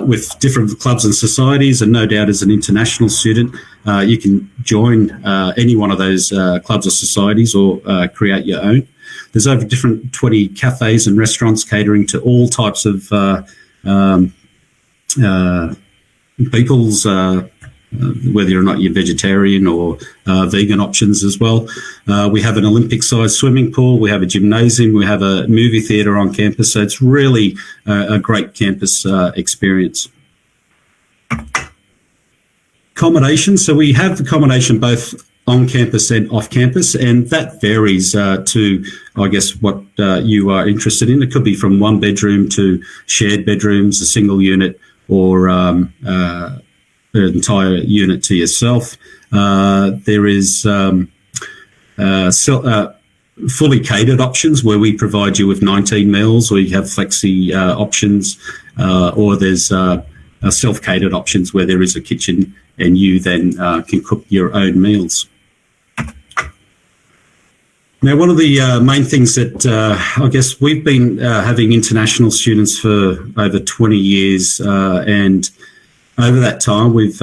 with different clubs and societies. And no doubt, as an international student, you can join any one of those clubs or societies, or create your own. There's over 20 cafes and restaurants catering to all types of people's, whether or not you're vegetarian or vegan options as well. We have an Olympic-sized swimming pool. We have a gymnasium. We have a movie theatre on campus. So it's really a great campus experience. Accommodation. So we have accommodation both on campus and off campus, and that varies to, I guess, what you are interested in. It could be from one bedroom to shared bedrooms, a single unit, or an entire unit to yourself. There is fully catered options where we provide you with 19 meals, or you have flexi options, or there's self-catered options where there is a kitchen and you then can cook your own meals. Now, one of the main things that I guess we've been having international students for over 20 years, and over that time we've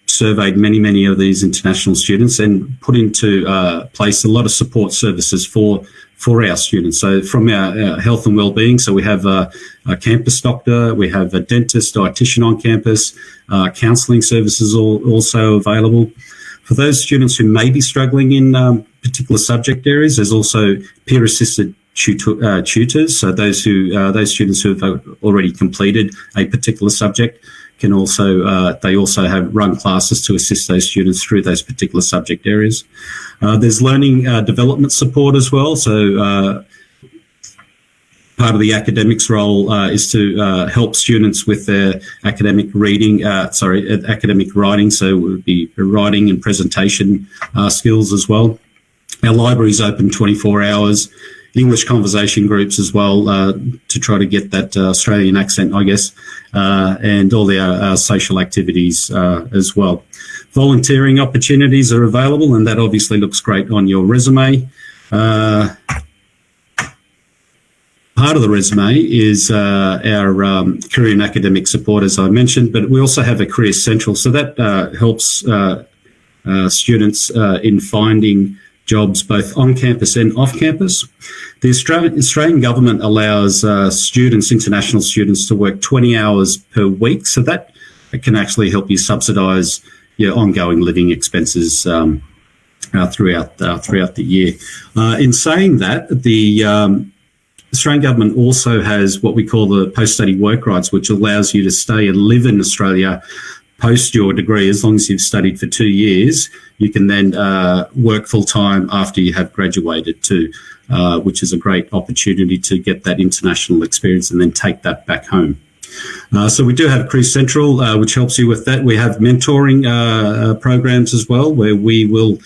surveyed many of these international students and put into place a lot of support services for our students. So from our health and wellbeing, so we have a campus doctor, we have a dentist, dietitian on campus, counselling services also available. For those students who may be struggling in particular subject areas, there's also peer-assisted tutors. So those students who have already completed a particular subject can also they also have run classes to assist those students through those particular subject areas. There's learning development support as well. So part of the academics role is to help students with their academic academic writing. So it would be writing and presentation skills as well. Our library is open 24 hours. English conversation groups as well to try to get that Australian accent, I guess, and all our social activities as well. Volunteering opportunities are available, and that obviously looks great on your resume. Part of the resume is our career and academic support, as I mentioned, but we also have a Career Central, so that helps students in finding jobs both on campus and off campus. The Australian government allows international students to work 20 hours per week, so that can actually help you subsidise your ongoing living expenses throughout the year. In saying that, the Australian government also has what we call the post-study work rights, which allows you to stay and live in Australia post your degree. As long as you've studied for 2 years, you can then work full-time after you have graduated too, which is a great opportunity to get that international experience and then take that back home. So we do have Career Central, which helps you with that. We have mentoring programs as well, where we will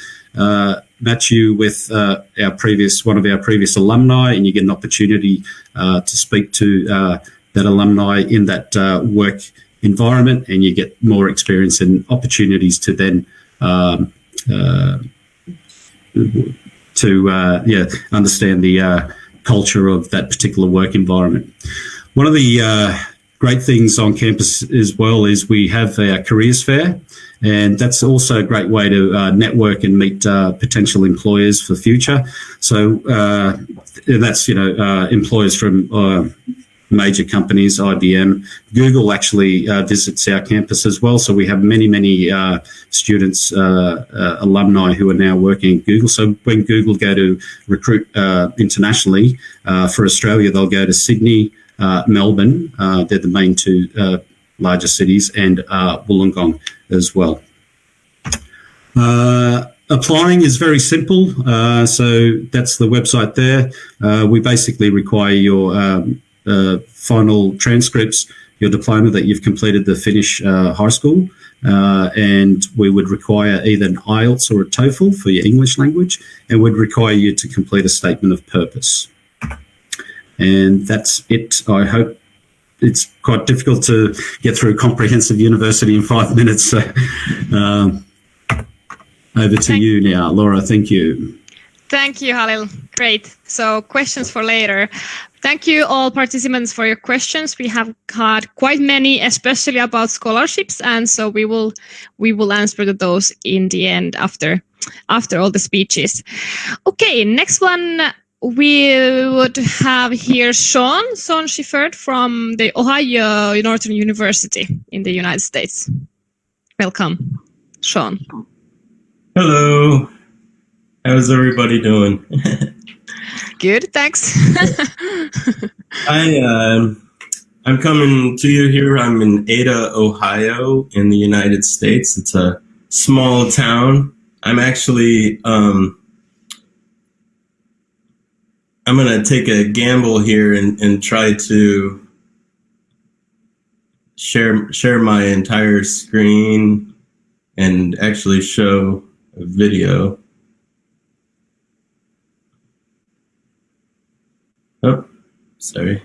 match you with one of our previous alumni, and you get an opportunity to speak to that alumni in that work environment, and you get more experience and opportunities to then understand the culture of that particular work environment. One of the great things on campus as well is we have our careers fair, and that's also a great way to network and meet potential employers for the future. So that's employers from major companies, IBM. Google actually visits our campus as well. So we have many students, alumni who are now working at Google. So when Google go to recruit internationally for Australia, they'll go to Sydney, Melbourne. They're the main two largest cities, and Wollongong as well. Applying is very simple. So that's the website there. We basically require your final transcripts, your diploma that you've completed the Finnish high school, and we would require either an IELTS or a TOEFL for your English language, and would require you to complete a statement of purpose. And that's it. I hope. It's quite difficult to get through comprehensive university in 5 minutes. So, Over to you now, Laura. Thank you. Thank you, Halil. Great. So questions for later. Thank you all participants for your questions. We have had quite many, especially about scholarships, and so we will answer to those in the end after all the speeches. Okay, next one we would have here Sean Shifford from the Ohio Northern University in the United States. Welcome, Sean. Hello. How's everybody doing? Good, thanks. I'm coming to you here. I'm in Ada, Ohio, in the United States. It's a small town. I'm actually I'm gonna take a gamble here and try to share my entire screen and actually show a video. Oh, sorry.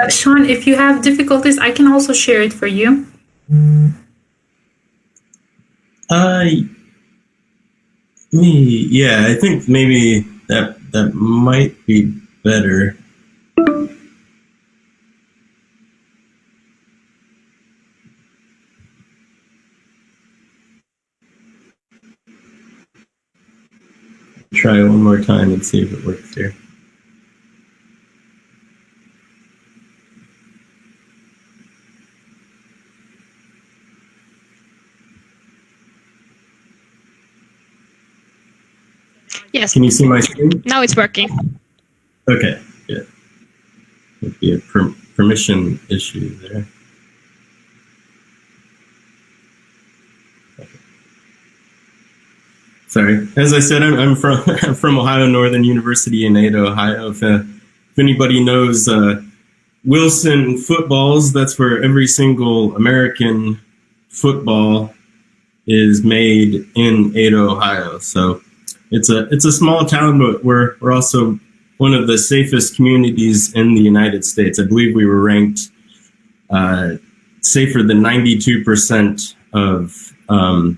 Sean, if you have difficulties, I can also share it for you. Yeah, I think maybe that might be better. Try one more time and see if it works here. Yes. Can you see my screen? Now it's working. Okay, good. Might be a permission issue there. Sorry. As I said, I'm from Ohio Northern University in Ada, Ohio. If anybody knows Wilson footballs, that's where every single American football is made in Ada, Ohio. So it's a small town, but we're also one of the safest communities in the United States. I believe we were ranked safer than 92% of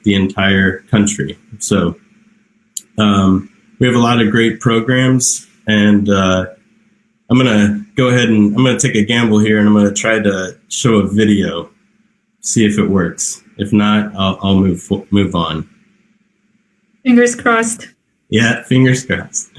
the entire country. So we have a lot of great programs, and I'm gonna go ahead and I'm gonna take a gamble here, and I'm gonna try to show a video, see if it works. If not, I'll move on. Fingers crossed. Yeah, fingers crossed.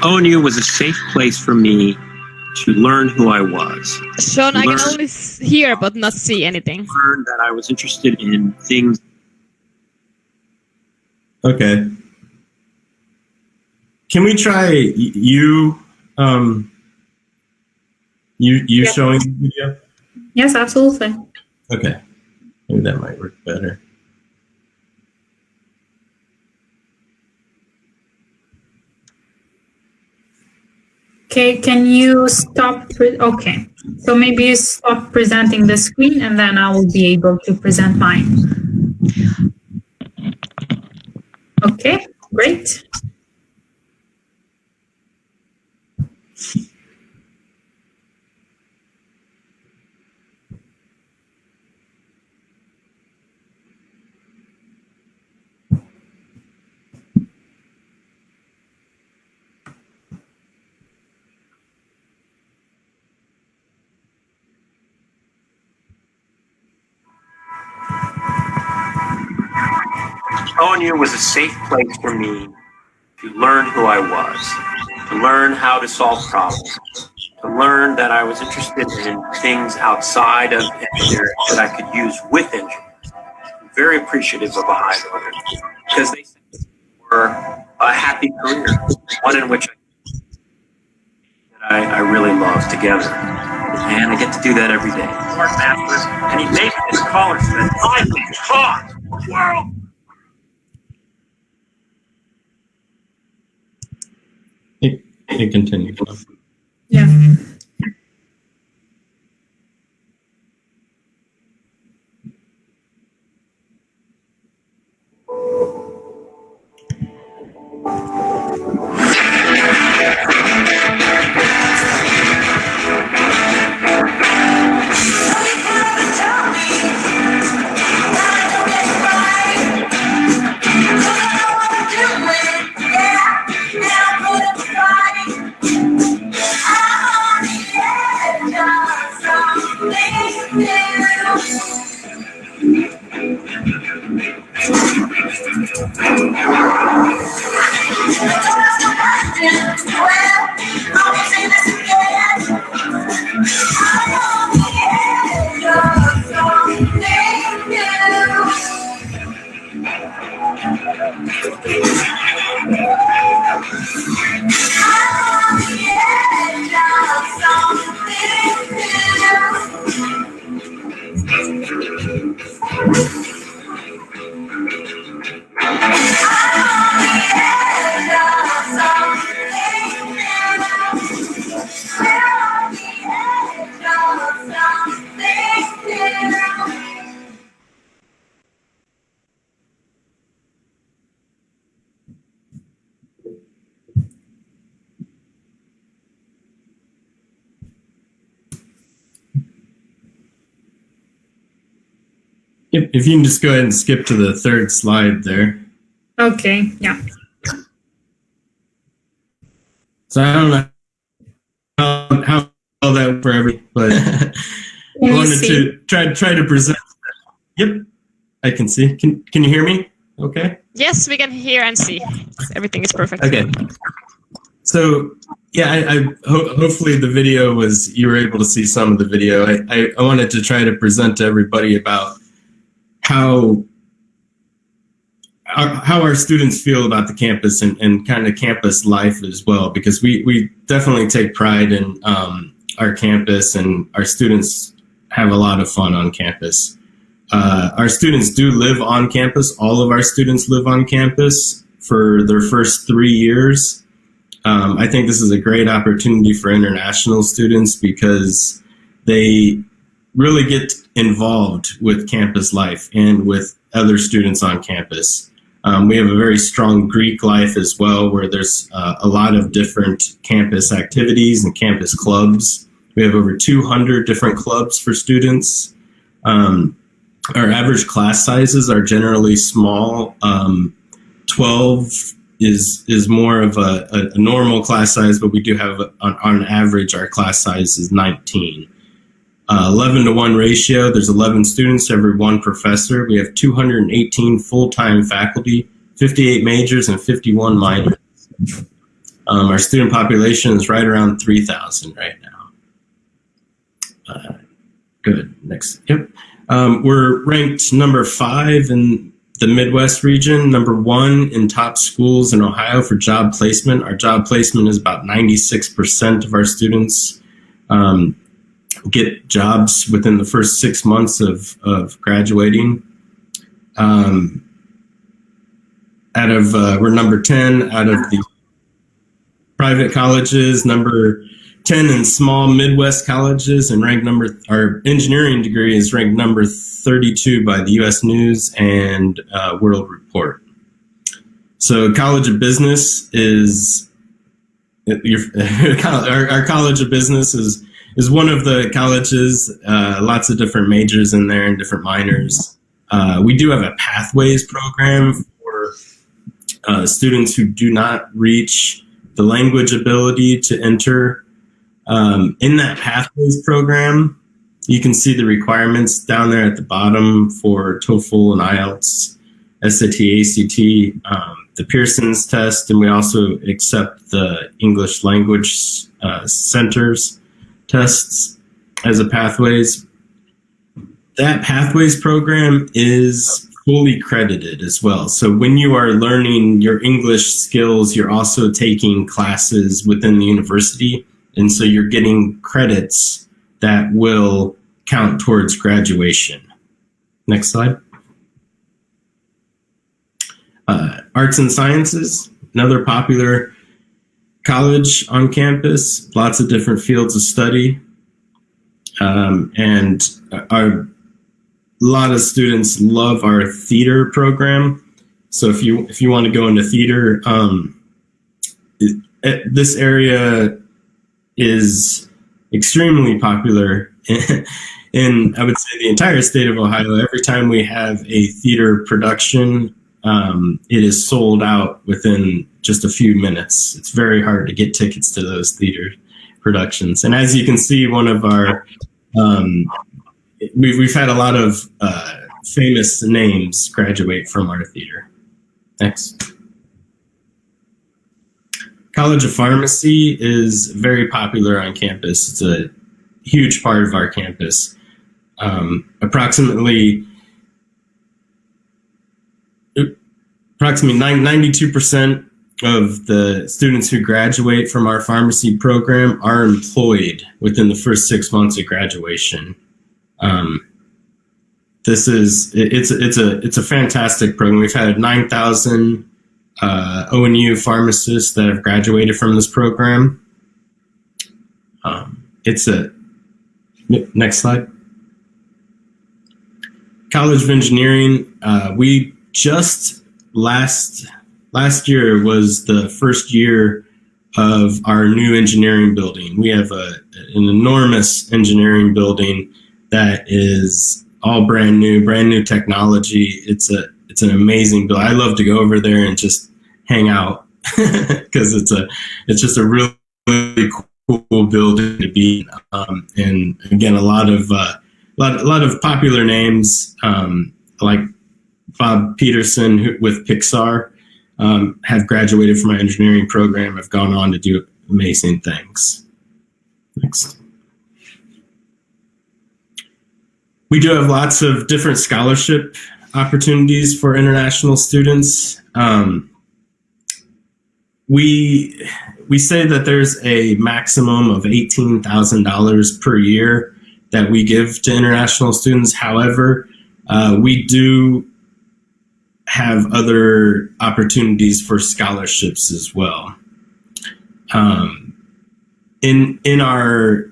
ONU was a safe place for me to learn who I was. Sean, I can only hear but not see anything. Learn that I was interested in things. Okay. Can we try you Yes. showing the video? Yes, absolutely. Okay. Maybe that might work better. Okay, can you stop? Okay, so maybe you stop presenting the screen and then I will be able to present mine. Okay, great. ONU was a safe place for me to learn who I was, to learn how to solve problems, to learn that I was interested in things outside of engineering that I could use with engineering. I'm very appreciative of Ohio Northern because they were a happy career, one in which I really love together. And I get to do that every day. Art Masters, and he made this caller said, I can talk world. It continues. Yeah. If you can just go ahead and skip to the third slide there. Okay, yeah. So I don't know how well that for every, but I wanted to try to present. Yep, I can see. Can you hear me? Okay. Yes, we can hear and see. Everything is perfect. Okay. So yeah, hopefully the video was, you were able to see some of the video. I wanted to try to present to everybody about how our students feel about the campus and kind of campus life as well, because we definitely take pride in our campus, and our students have a lot of fun on campus. Our students do live on campus. All of our students live on campus for their first 3 years. I think this is a great opportunity for international students because they really get involved with campus life and with other students on campus. We have a very strong Greek life as well, where there's a lot of different campus activities and campus clubs. We have over 200 different clubs for students. Our average class sizes are generally small. 12 is more of a normal class size, but we do have, on average, our class size is 19. 11-to-1 ratio, there's 11 students to every 1 professor. We have 218 full-time faculty, 58 majors, and 51 minors. Our student population is right around 3,000 right now. Good, next, yep. We're ranked number 5 in the Midwest region, number 1 in top schools in Ohio for job placement. Our job placement is about 96% of our students get jobs within the first 6 months of graduating. We're number 10 out of the private colleges, number 10 in small Midwest colleges, and our engineering degree is ranked number 32 by the U.S. News and World Report. So College of Business is, our College of Business is one of the colleges, lots of different majors in there and different minors. We do have a Pathways program for students who do not reach the language ability to enter. In that Pathways program, you can see the requirements down there at the bottom for TOEFL and IELTS, SAT, ACT, the Pearson's test, and we also accept the English language centers tests as a Pathways. That Pathways program is fully credited as well. So when you are learning your English skills, you're also taking classes within the university And so you're getting credits that will count towards graduation. Next slide. Arts and Sciences, another popular college on campus, lots of different fields of study. And a lot of students love our theater program. So if you want to go into theater, this area is extremely popular in, I would say, the entire state of Ohio. Every time we have a theater production, it is sold out within just a few minutes. It's very hard to get tickets to those theater productions. And as you can see, one of our, we've had a lot of famous names graduate from our theater. Next. College of Pharmacy is very popular on campus. It's a huge part of our campus. Approximately 92% of the students who graduate from our pharmacy program are employed within the first 6 months of graduation. It's a fantastic program. We've had 9,000 ONU pharmacists that have graduated from this program. Next slide. College of Engineering. We just last year was the first year of our new engineering building. We have an enormous engineering building that is all brand new technology. It's an amazing building. I love to go over there and just hang out because it's just a really, really cool building to be in. And again, a lot of popular names like Bob Peterson with Pixar have graduated from our engineering program, have gone on to do amazing things. Next. We do have lots of different scholarship opportunities for international students. We say that there's a maximum of $18,000 per year that we give to international students. However, we do have other opportunities for scholarships as well. In our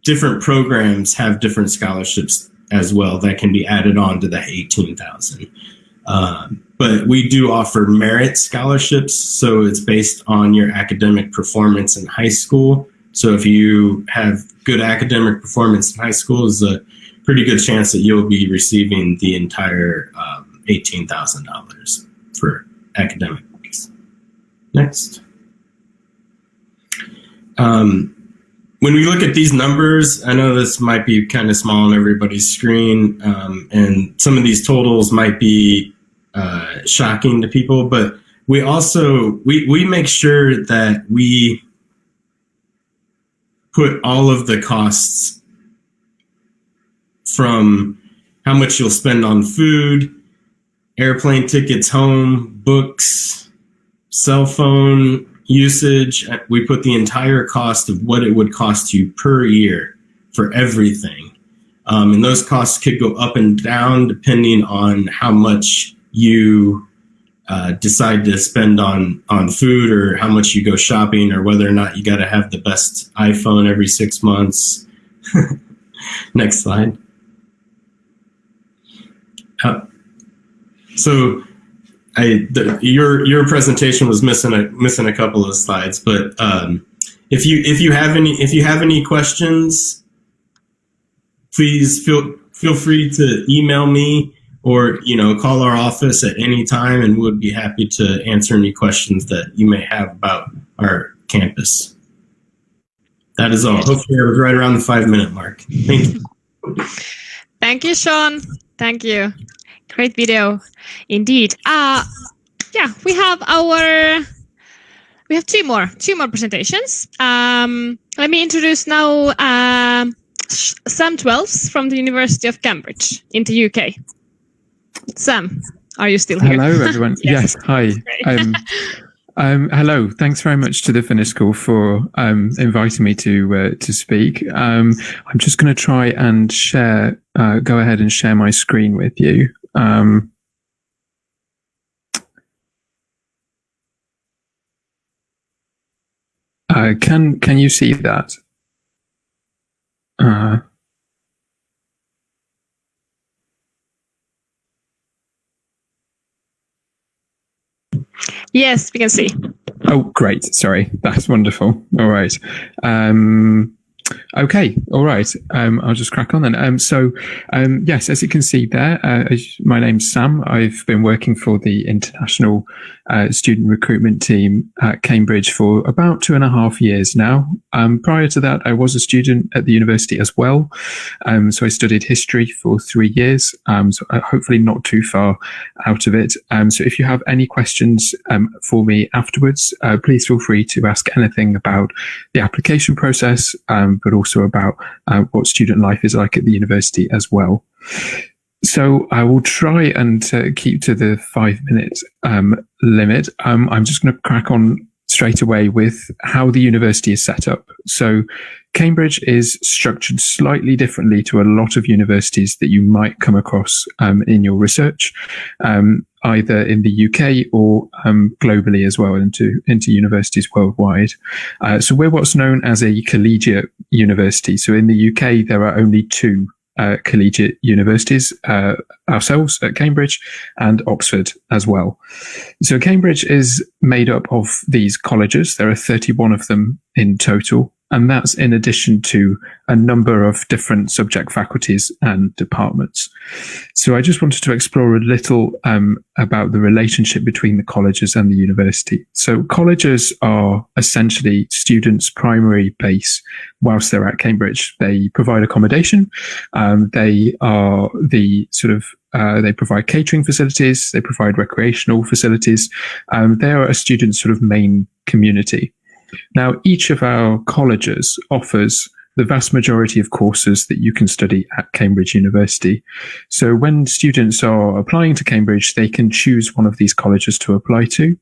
different programs have different scholarships as well that can be added on to the 18,000. But we do offer merit scholarships, so it's based on your academic performance in high school. So if you have good academic performance in high school, there's a pretty good chance that you'll be receiving the entire $18,000 for academics. Next. When we look at these numbers, I know this might be kind of small on everybody's screen, and some of these totals might be shocking to people, but we also, we make sure that we put all of the costs from how much you'll spend on food, airplane tickets home, books, cell phone usage. We put the entire cost of what it would cost you per year for everything. And those costs could go up and down depending on how much you decide to spend on food, or how much you go shopping, or whether or not you got to have the best iPhone every 6 months. Next slide. So your presentation was missing a couple of slides, but if you have any questions, please feel free to email me, or call our office at any time, and we'd be happy to answer any questions that you may have about our campus. That is all. Hopefully I was right around the 5-minute mark. Thank you. Thank you, Sean. Thank you. Great video, indeed. Yeah, we have two more presentations. Let me introduce now Sam Twelves from the University of Cambridge in the UK. Sam, are you still here? Hello, everyone. Yes, hi. Hello. Thanks very much to the Finnish School for inviting me to speak. I'm just going to try and share. Go ahead and share my screen with you. Can you see that? Yes, we can see. Oh, great. Sorry. That's wonderful. All right. Okay. All right. I'll just crack on then. Yes, as you can see there, my name's Sam. I've been working for the international student recruitment team at Cambridge for about 2.5 years now. Prior to that, I was a student at the university as well. So I studied history for 3 years. So hopefully not too far out of it. So if you have any questions for me afterwards, please feel free to ask anything about the application process, but also about what student life is like at the university as well. So I will try and keep to the 5-minute limit. I'm just going to crack on straight away with how the university is set up. So Cambridge is structured slightly differently to a lot of universities that you might come across in your research, either in the UK or globally as well, into universities worldwide. So we're what's known as a collegiate university. So in the UK, there are only 2 collegiate universities, ourselves at Cambridge and Oxford as well. So Cambridge is made up of these colleges. There are 31 of them in total, and that's in addition to a number of different subject faculties and departments. So I just wanted to explore a little about the relationship between the colleges and the university. So colleges are essentially students' primary base whilst they're at Cambridge. They provide accommodation. They are the sort of they provide catering facilities. They provide recreational facilities. They are a student's sort of main community. Now, each of our colleges offers the vast majority of courses that you can study at Cambridge University. So when students are applying to Cambridge, they can choose one of these colleges to apply to.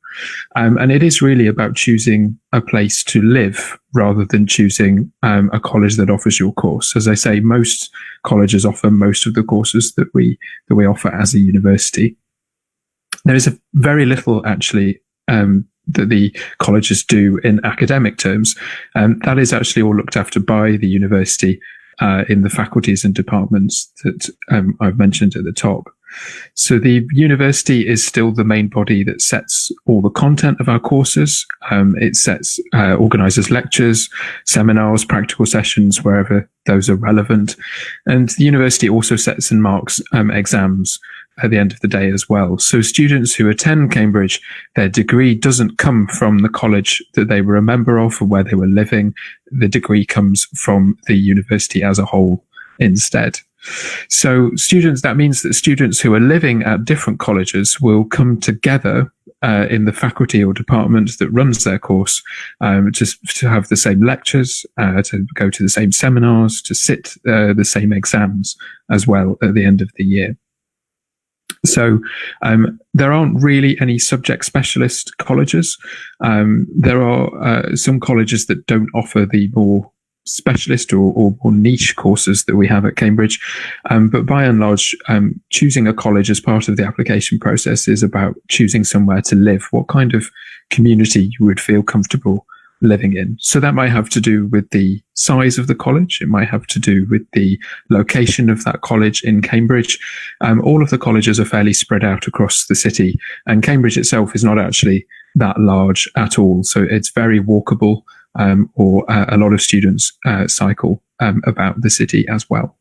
And it is really about choosing a place to live rather than choosing a college that offers your course. As I say, most colleges offer most of the courses that we offer as a university. There is very little actually that the colleges do in academic terms. That is actually all looked after by the university in the faculties and departments that I've mentioned at the top. So the university is still the main body that sets all the content of our courses. It organises lectures, seminars, practical sessions, wherever those are relevant. And the university also sets and marks exams at the end of the day as well. So students who attend Cambridge, their degree doesn't come from the college that they were a member of or where they were living. The degree comes from the university as a whole instead. So that means that students who are living at different colleges will come together in the faculty or department that runs their course to have the same lectures, to go to the same seminars, to sit the same exams as well at the end of the year. So there aren't really any subject specialist colleges. There are some colleges that don't offer the more specialist or more niche courses that we have at Cambridge. But by and large, choosing a college as part of the application process is about choosing somewhere to live, what kind of community you would feel comfortable living in. So that might have to do with the size of the college. It might have to do with the location of that college in Cambridge. All of the colleges are fairly spread out across the city, and Cambridge itself is not actually that large at all. So it's very walkable, or a lot of students cycle about the city as well.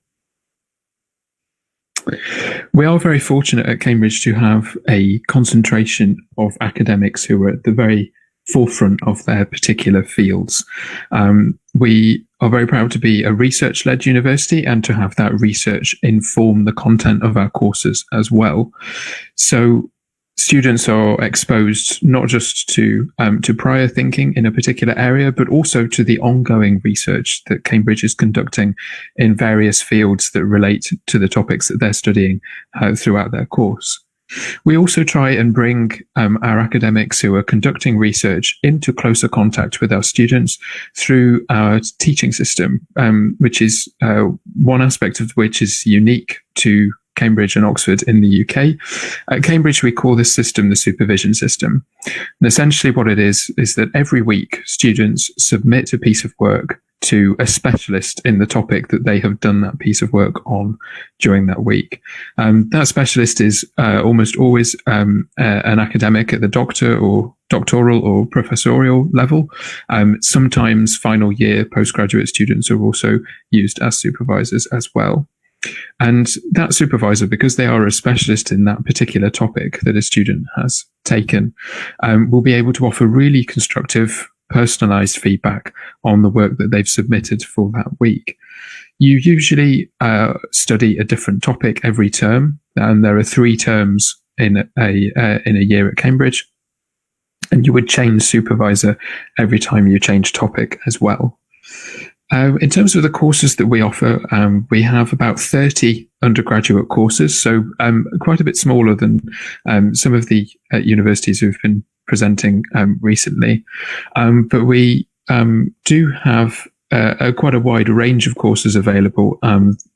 We are very fortunate at Cambridge to have a concentration of academics who are at the very forefront of their particular fields. We are very proud to be a research-led university and to have that research inform the content of our courses as well. So students are exposed not just to prior thinking in a particular area, but also to the ongoing research that Cambridge is conducting in various fields that relate to the topics that they're studying throughout their course. We also try and bring our academics who are conducting research into closer contact with our students through our teaching system, which is one aspect of which is unique to Cambridge and Oxford in the UK. At Cambridge, we call this system the supervision system. And essentially what it is that every week students submit a piece of work to a specialist in the topic that they have done that piece of work on during that week. That specialist is almost always an academic at the doctoral or professorial level. Sometimes final year postgraduate students are also used as supervisors as well. And that supervisor, because they are a specialist in that particular topic that a student has taken, will be able to offer really constructive, personalized feedback on the work that they've submitted for that week. You usually study a different topic every term, and there are 3 terms in a year at Cambridge, and you would change supervisor every time you change topic as well. In terms of the courses that we offer, we have about 30 undergraduate courses, so quite a bit smaller than some of the universities who've been presenting recently. But we do have quite a wide range of courses available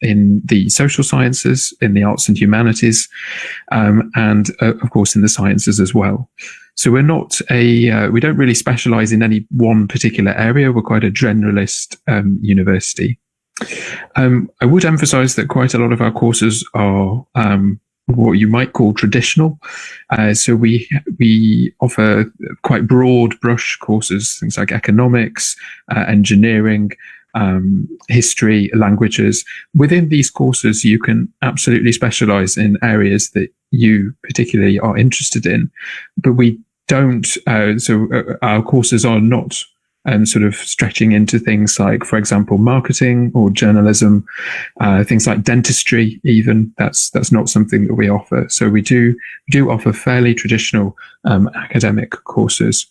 in the social sciences, in the arts and humanities, and of course in the sciences as well. So we're not we don't really specialize in any one particular area. We're quite a generalist university. I would emphasize that quite a lot of our courses are what you might call traditional. So we offer quite broad brush courses, things like economics, engineering, history, languages. Within these courses, you can absolutely specialize in areas that you particularly are interested in, but we don't, our courses are not sort of stretching into things like, for example, marketing or journalism, things like dentistry even. That's not something that we offer. So we do offer fairly traditional academic courses.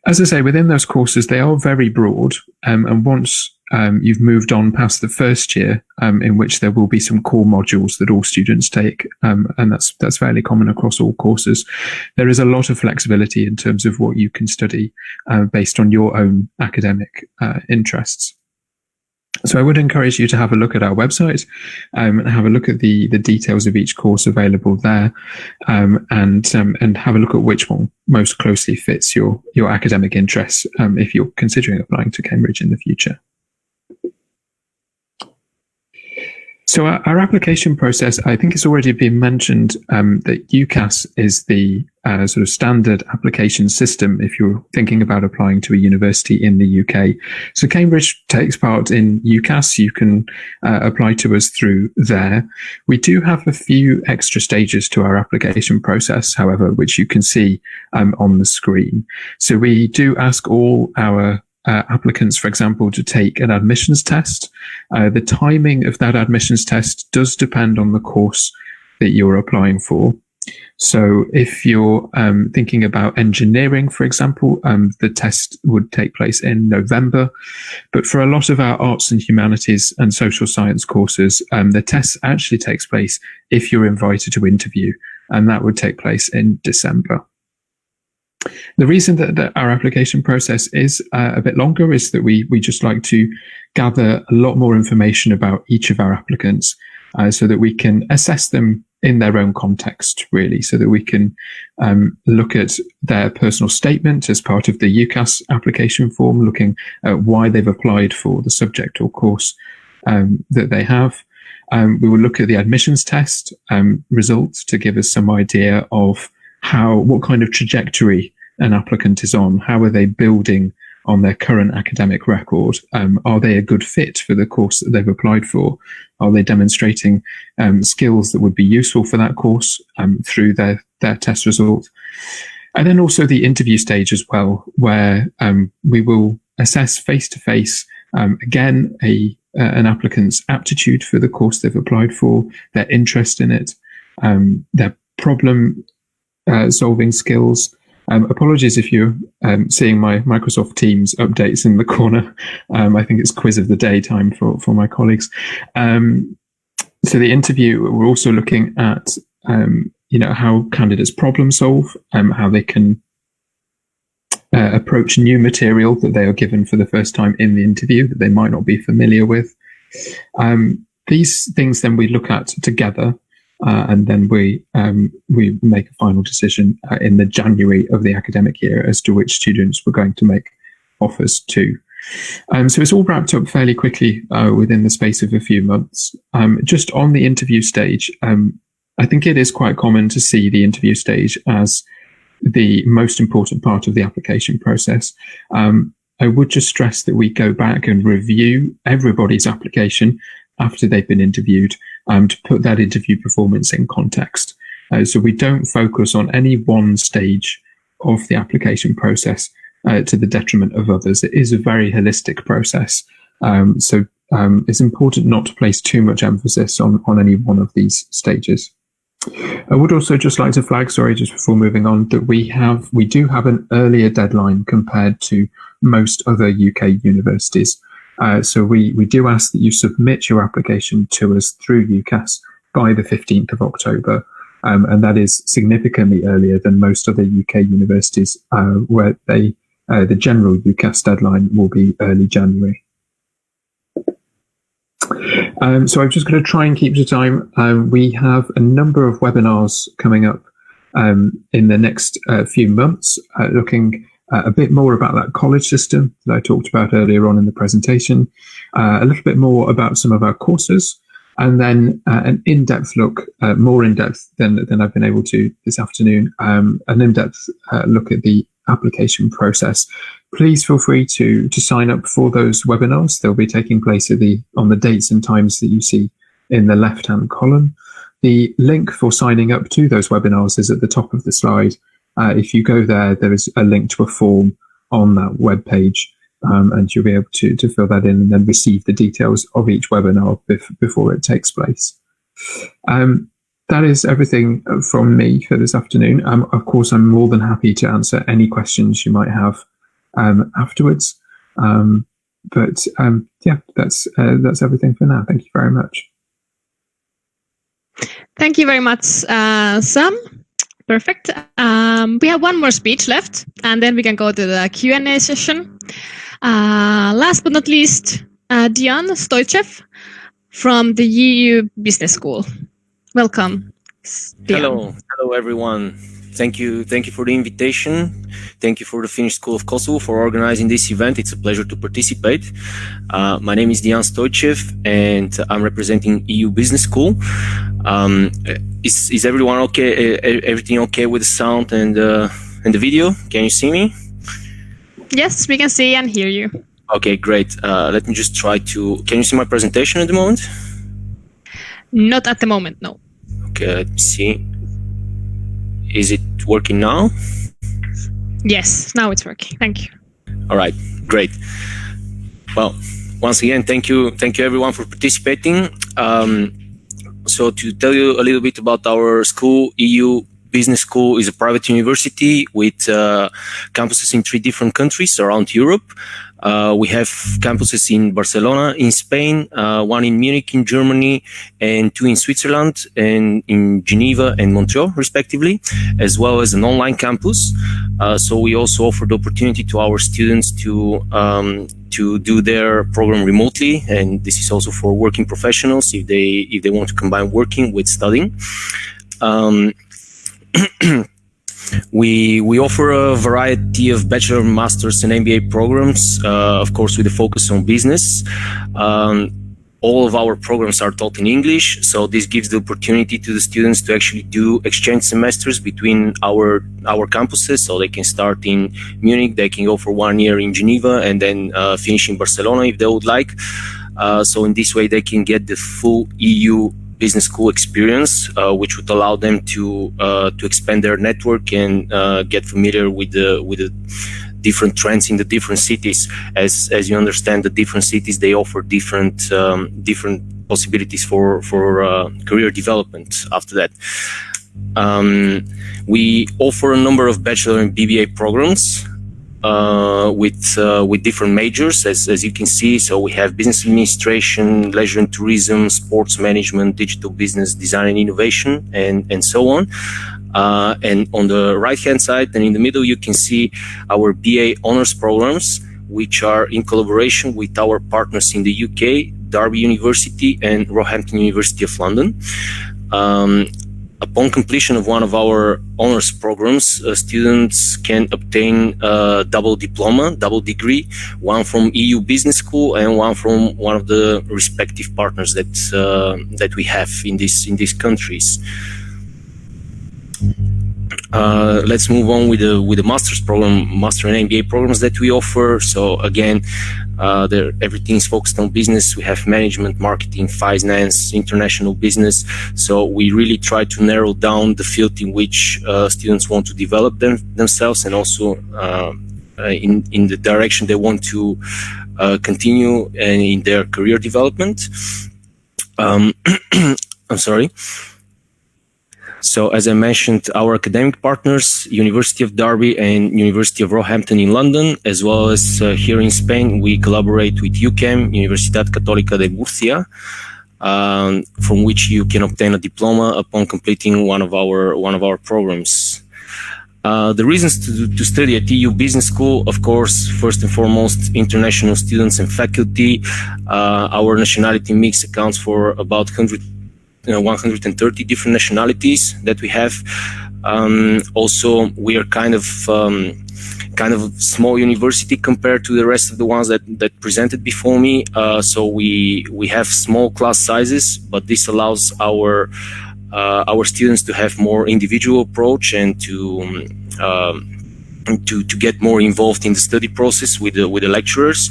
As I say, within those courses, they are very broad, and once you've moved on past the first year, in which there will be some core modules that all students take, and that's fairly common across all courses. There is a lot of flexibility in terms of what you can study based on your own academic interests. So I would encourage you to have a look at our website and have a look at the details of each course available there, and have a look at which one most closely fits your academic interests if you're considering applying to Cambridge in the future. So our application process, I think it's already been mentioned that UCAS is the sort of standard application system if you're thinking about applying to a university in the UK. So Cambridge takes part in UCAS. You can apply to us through there. We do have a few extra stages to our application process, however, which you can see on the screen. So we do ask all our applicants, for example, to take an admissions test. The timing of that admissions test does depend on the course that you're applying for. So if you're thinking about engineering, for example, the test would take place in November. But for a lot of our arts and humanities and social science courses, the test actually takes place if you're invited to interview, and that would take place in December. The reason that our application process is a bit longer is that we just like to gather a lot more information about each of our applicants so that we can assess them in their own context, really, so that we can look at their personal statement as part of the UCAS application form, looking at why they've applied for the subject or course that they have. We will look at the admissions test results to give us some idea of what kind of trajectory an applicant is on. How are they building on their current academic record? Are they a good fit for the course that they've applied for? Are they demonstrating skills that would be useful for that course through their test result? And then also the interview stage as well, where we will assess face-to-face, again, an applicant's aptitude for the course they've applied for, their interest in it, their problem solving skills. Apologies if you're seeing my Microsoft Teams updates in the corner. I think it's quiz of the day time for my colleagues. So the interview, we're also looking at how candidates problem solve, how they can approach new material that they are given for the first time in the interview that they might not be familiar with. These things then we look at together, and then we make a final decision in the January of the academic year as to which students we're going to make offers to. So it's all wrapped up fairly quickly within the space of a few months. Just on the interview stage, I think it is quite common to see the interview stage as the most important part of the application process. I would just stress that we go back and review everybody's application after they've been interviewed to put that interview performance in context. So we don't focus on any one stage of the application process to the detriment of others. It is a very holistic process. So it's important not to place too much emphasis on any one of these stages. I would also just like to flag, sorry, just before moving on, that we do have an earlier deadline compared to most other UK universities. So we do ask that you submit your application to us through UCAS by the 15th of October. And that is significantly earlier than most other UK universities, where the general UCAS deadline will be early January. So I'm just going to try and keep to time. We have a number of webinars coming up in the next few months, looking a bit more about that college system that I talked about earlier on in the presentation, a little bit more about some of our courses, and then an in-depth look, more in-depth than I've been able to this afternoon, an in-depth look at the application process. Please feel free to sign up for those webinars. They'll be taking place on the dates and times that you see in the left-hand column. The link for signing up to those webinars is at the top of the slide. If you go there, there is a link to a form on that web page, and you'll be able to fill that in and then receive the details of each webinar before it takes place. That is everything from me for this afternoon. Of course, I'm more than happy to answer any questions you might have afterwards. Yeah, that's everything for now. Thank you very much. Thank you very much, Sam. Perfect. We have one more speech left, and then we can go to the Q&A session. Last but not least, Dian Stoichev from the EU Business School. Welcome. Hello everyone. Thank you for the invitation. Thank you for the Finnish School of Kosovo for organizing this event. It's a pleasure to participate. My name is Dian Stoichev, and I'm representing EU Business School. Is everyone okay? Everything okay with the sound and the video? Can you see me? Yes, we can see and hear you. Okay, great. Let me just try to. Can you see my presentation at the moment? Not at the moment, no. Okay, let me see. Is it working now? Yes, now it's working. Thank you. All right, great. Well, once again, thank you everyone for participating. So to tell you a little bit about our school, EU Business School is a private university with campuses in 3 different countries around Europe. We have campuses in Barcelona, in Spain, 1 in Munich, in Germany, and 2 in Switzerland, and in Geneva and Montreal, respectively, as well as an online campus. So we also offer the opportunity to our students to do their program remotely, and this is also for working professionals if they want to combine working with studying. We offer a variety of bachelor, masters, and MBA programs, of course, with a focus on business. All of our programs are taught in English, so this gives the opportunity to the students to actually do exchange semesters between our campuses. So they can start in Munich, they can go for 1 year in Geneva, and then finish in Barcelona if they would like. So in this way, they can get the full EU business school experience, which would allow them to expand their network and get familiar with the different trends in the different cities. As you understand, the different cities, they offer different possibilities for career development after that. We offer a number of Bachelor and BBA programs. with different majors, as you can see. So we have business administration, leisure and tourism, sports management, digital business, design and innovation, and so on. And on the right hand side and in the middle, you can see our BA honors programs, which are in collaboration with our partners in the UK, Derby University and Roehampton University of London. Upon completion of one of our honors programs, students can obtain a double diploma, double degree, one from EU Business School and one from one of the respective partners that we have in these countries. Let's move on with the master's program, master and MBA programs that we offer. So again, everything is focused on business. We have management, marketing, finance, international business. So we really try to narrow down the field in which students want to develop themselves, and also in the direction they want to continue in their career development. I'm sorry. So as I mentioned, our academic partners, University of Derby and University of Roehampton in London, as well as here in Spain, we collaborate with UCAM, Universidad Católica de Murcia, from which you can obtain a diploma upon completing one of our programs. The reasons to study at EU Business School, of course, first and foremost, international students and faculty. Our nationality mix accounts for about 130 different nationalities that we have. Also, we are kind of small university compared to the rest of the ones that presented before me. So we have small class sizes, but this allows our students to have more individual approach and to get more involved in the study process with the lecturers.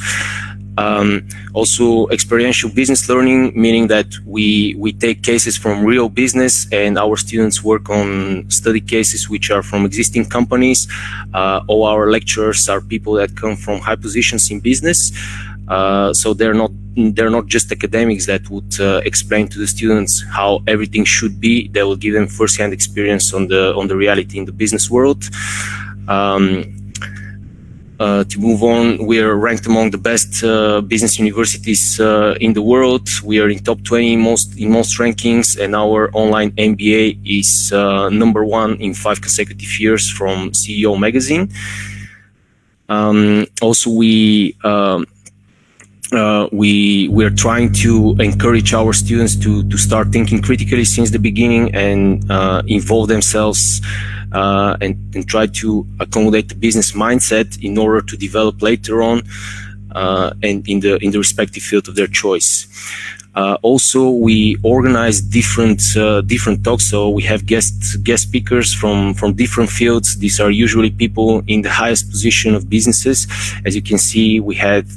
Also experiential business learning, meaning that we take cases from real business and our students work on study cases which are from existing companies. All our lecturers are people that come from high positions in business. So they're not just academics that would explain to the students how everything should be. They will give them first-hand experience on the reality in the business world. To move on, we are ranked among the best business universities in the world. We are in top 20 in most rankings, and our online MBA is number 1 in 5 consecutive years from CEO magazine. Also, we are trying to encourage our students to start thinking critically since the beginning and involve themselves and try to accommodate the business mindset in order to develop later on and in the respective field of their choice. Also, we organize different talks, so we have guest speakers from different fields. These are usually people in the highest position of businesses. As you can see, we have,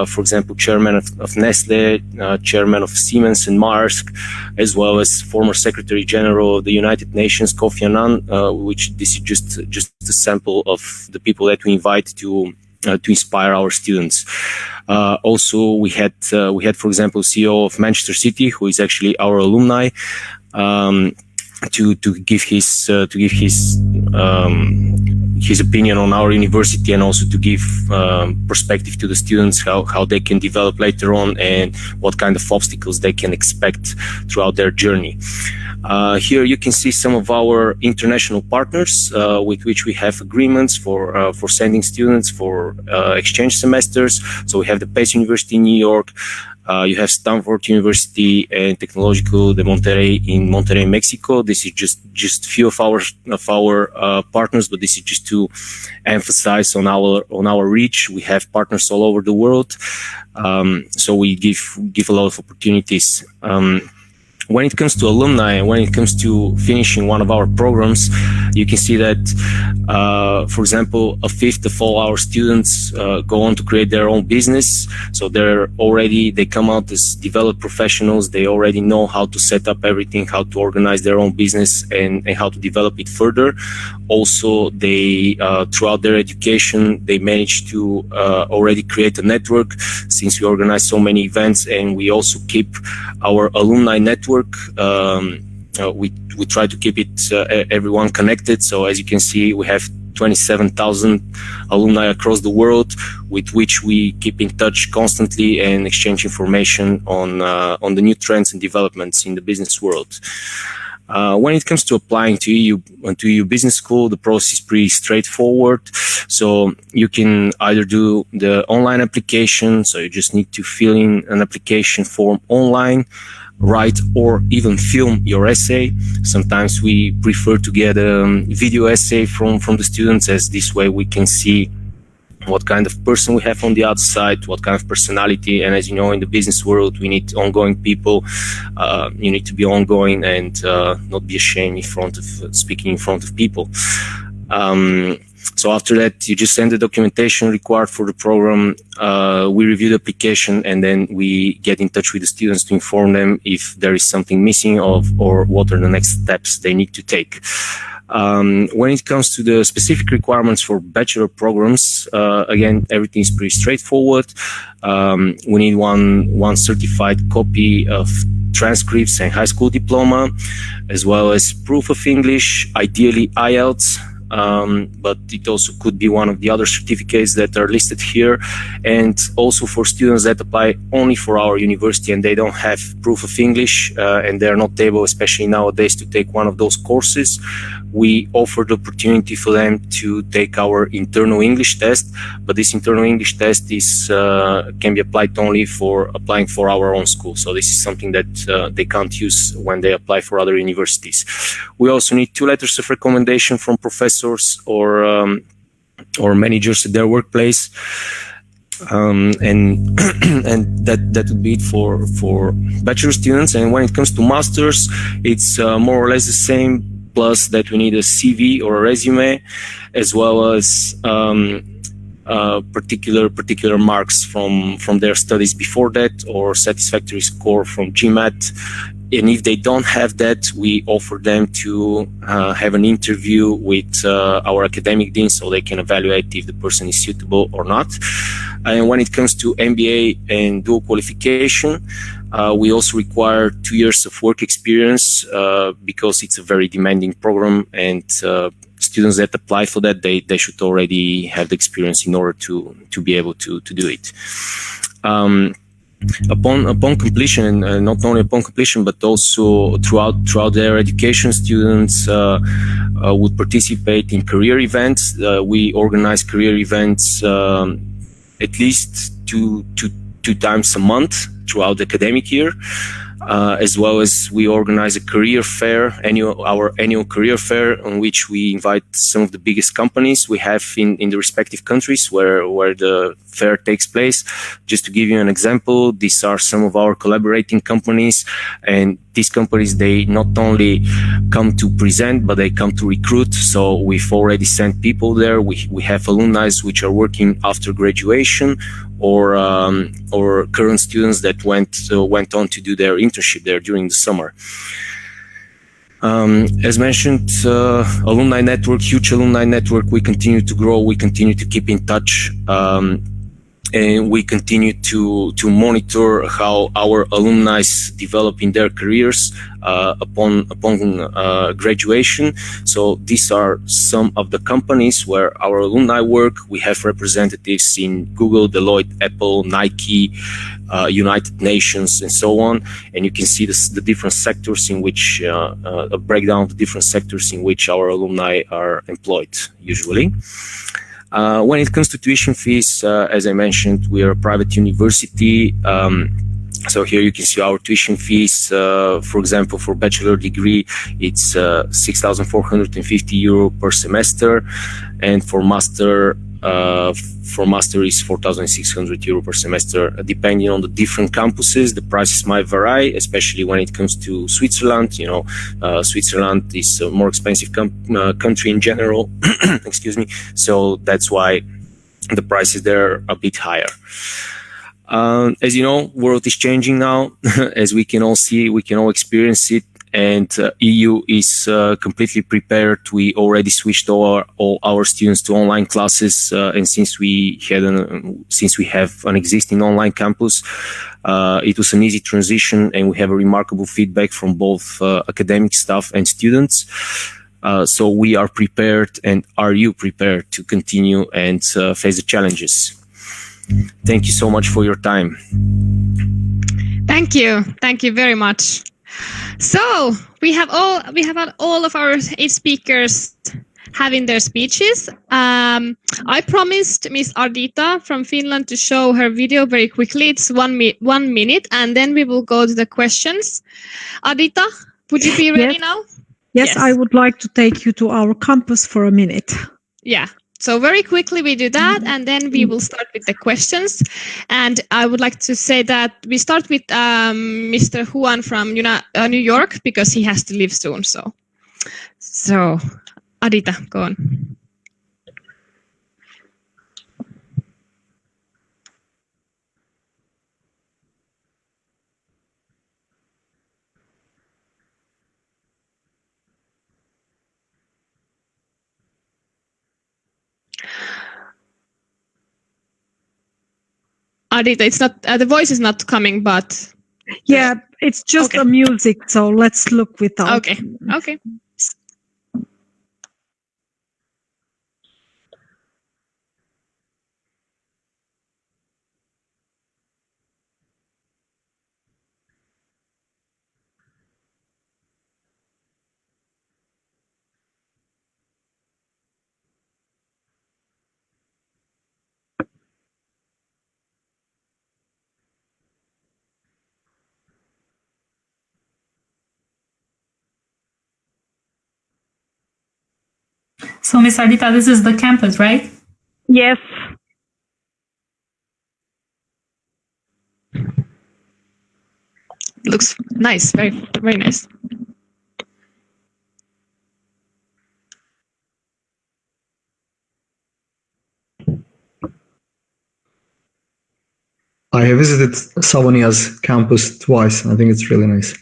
for example, chairman of Nestle, chairman of Siemens and Maersk, as well as former Secretary General of the United Nations, Kofi Annan, which this is just a sample of the people that we invite to inspire our students. Also, we had, for example, CEO of Manchester City, who is actually our alumni, to give his opinion on our university, and also to give perspective to the students how they can develop later on and what kind of obstacles they can expect throughout their journey. Here you can see some of our international partners with which we have agreements for sending students for exchange semesters. So we have the Pace University in New York, you have Stanford University and Tecnológico de Monterrey in Monterrey, Mexico. This is just few of our partners, but this is just to emphasize on our reach. We have partners all over the world, so we give a lot of opportunities. When it comes to alumni and when it comes to finishing one of our programs, you can see that, for example, a fifth of all our students go on to create their own business. So they come out as developed professionals. They already know how to set up everything, how to organize their own business and how to develop it further. Also, they, throughout their education, they manage to already create a network, since we organize so many events, and we also keep our alumni network. We try to keep it everyone connected. So as you can see, we have 27,000 alumni across the world, with which we keep in touch constantly and exchange information on the new trends and developments in the business world. When it comes to applying to EU Business School, the process is pretty straightforward. So you can either do the online application, so you just need to fill in an application form online, write or even film your essay. Sometimes we prefer to get a video essay from the students, as this way we can see what kind of person we have on the outside, what kind of personality. And as you know, in the business world, we need ongoing people. You need to be ongoing and not be ashamed speaking in front of people. So after that, you just send the documentation required for the program. We review the application, and then we get in touch with the students to inform them if there is something missing or what are the next steps they need to take. When it comes to the specific requirements for bachelor programs, again, everything is pretty straightforward. We need one certified copy of transcripts and high school diploma, as well as proof of English, ideally IELTS. But it also could be one of the other certificates that are listed here. And also for students that apply only for our university and they don't have proof of English and they're not able, especially nowadays, to take one of those courses, we offer the opportunity for them to take our internal English test. But this internal English test is can be applied only for applying for our own school. So this is something that they can't use when they apply for other universities. We also need 2 letters of recommendation from professors or managers at their workplace, and that would be it for bachelor students. And when it comes to masters, it's more or less the same, plus that we need a CV or a resume, as well as particular marks from their studies before that, or satisfactory score from GMAT. And if they don't have that, we offer them to have an interview with our academic dean, so they can evaluate if the person is suitable or not. And when it comes to MBA and dual qualification, we also require 2 years of work experience because it's a very demanding program, and students that apply for that, they should already have the experience in order to be able to do it. Upon completion, and not only upon completion, but also throughout their education, students would participate in career events. We organize career events at least two times a month throughout the academic year, as well as we organize a career fair, our annual career fair, on which we invite some of the biggest companies we have in the respective countries where the fair takes place. Just to give you an example, these are some of our collaborating companies, and these companies, they not only come to present, but they come to recruit. So we've already sent people there. We have alumni which are working after graduation, or current students that went on to do their internship there during the summer. As mentioned, Alumni Network, huge Alumni Network. We continue to grow. We continue to keep in touch. And we continue to monitor how our alumni develop in their careers upon graduation. So these are some of the companies where our alumni work. We have representatives in Google, Deloitte, Apple, Nike, United Nations, and so on. And you can see the different sectors in which a breakdown of the different sectors in which our alumni are employed usually. When it comes to tuition fees, as I mentioned, we are a private university. So here you can see our tuition fees. For example, for bachelor degree, it's 6,450 euro per semester, and for master is 4,600 euro per semester. Depending on the different campuses, the prices might vary, especially when it comes to Switzerland. You know, Switzerland is a more expensive country in general. Excuse me. So that's why the prices there are a bit higher. As you know, world is changing now. As we can all see, we can all experience it. And EU is completely prepared. We already switched all our students to online classes, and since we have an existing online campus, it was an easy transition, and we have a remarkable feedback from both academic staff and students. So we are prepared, and are you prepared to continue and face the challenges? Thank you so much for your time. Thank you very much. So we have had all of our 8 speakers having their speeches. I promised Miss Ardita from Finland to show her video very quickly. It's 1 minute, and then we will go to the questions. Ardita, would you be ready now? Yes, I would like to take you to our campus for a minute. Yeah. So very quickly we do that, and then we will start with the questions. And I would like to say that we start with Mr. Juan from New York, because he has to leave soon. So Adita, go on. Adita, it's not the voice is not coming, but yeah, it's just a music. So let's look without. Okay. So, Ms. Ardita, this is the campus, right? Yes. Looks nice, very, very nice. I have visited Savonia's campus twice. I think it's really nice.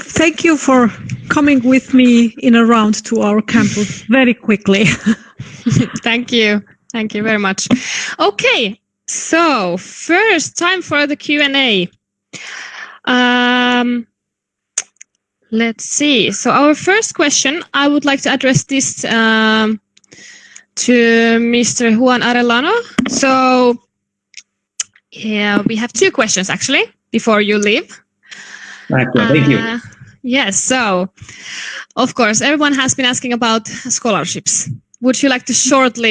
Thank you for coming with me in a round to our campus very quickly. Thank you very much. Okay, so first time for the Q&A. Let's see. So our first question, I would like to address this to Mr. Juan Arellano. So yeah, we have 2 questions actually before you leave. Thank you. Yes, so of course, everyone has been asking about scholarships. Would you like to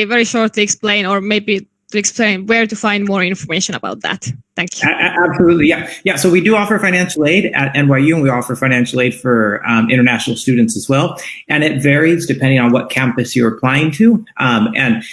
very shortly explain, or maybe to explain where to find more information about that? Thank you. Absolutely, yeah. So we do offer financial aid at NYU, and we offer financial aid for international students as well. And it varies depending on what campus you're applying to. And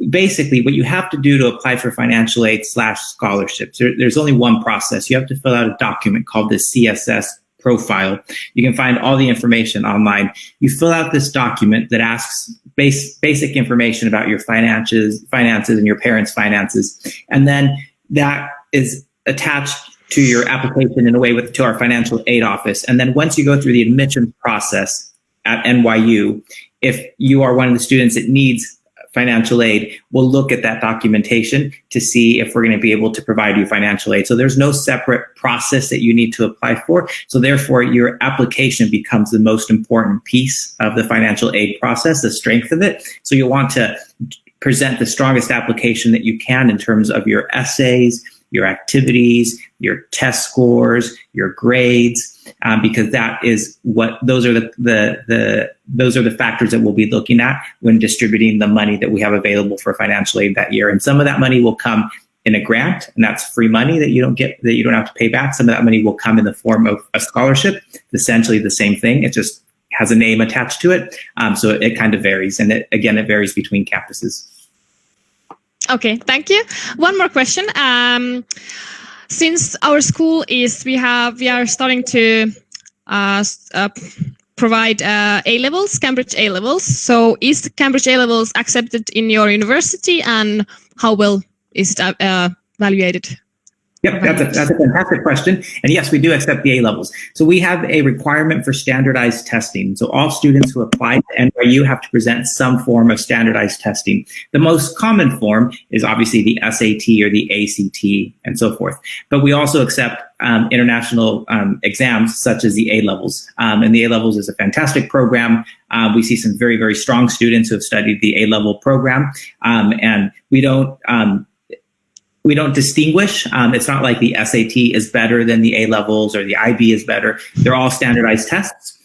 basically, what you have to do to apply for financial aid / scholarships, there's only one process. You have to fill out a document called the CSS profile. You can find all the information online. You fill out this document that asks basic information about your finances and your parents' finances. And then that is attached to your application in a way to our financial aid office. And then once you go through the admissions process at NYU, if you are one of the students that needs financial aid, we'll look at that documentation to see if we're going to be able to provide you financial aid. So there's no separate process that you need to apply for. So therefore, your application becomes the most important piece of the financial aid process, the strength of it. So you'll want to present the strongest application that you can in terms of your essays, your activities, your test scores, your grades, because those are the factors that we'll be looking at when distributing the money that we have available for financial aid that year. And some of that money will come in a grant, and that's free money that you don't have to pay back. Some of that money will come in the form of a scholarship, essentially the same thing. It just has a name attached to it. So it kind of varies. And it varies between campuses. Okay, thank you. One more question. Since our school we are starting to provide A-levels, Cambridge A-levels. So is Cambridge A-levels accepted in your university, and how well is it evaluated? Yep, that's a fantastic question. And yes, we do accept the A-levels. So we have a requirement for standardized testing. So all students who apply to NYU have to present some form of standardized testing. The most common form is obviously the SAT or the ACT and so forth. But we also accept international exams such as the A-levels. And the A-levels is a fantastic program. We see some very, very strong students who have studied the A-level program. And we don't distinguish. It's not like the SAT is better than the A-levels or the IB is better. They're all standardized tests.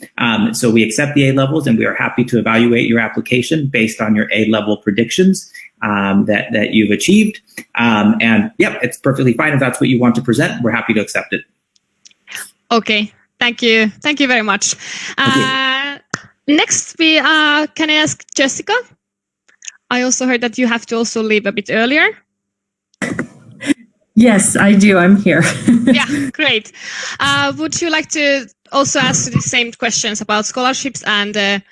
So we accept the A-levels and we are happy to evaluate your application based on your A-level predictions that you've achieved. And yep, it's perfectly fine if that's what you want to present. We're happy to accept it. Okay, thank you. Thank you very much. Next, can I ask Jessica? I also heard that you have to also leave a bit earlier. Yes, I do. I'm here. Yeah, great. Would you like to also ask the same questions about scholarships and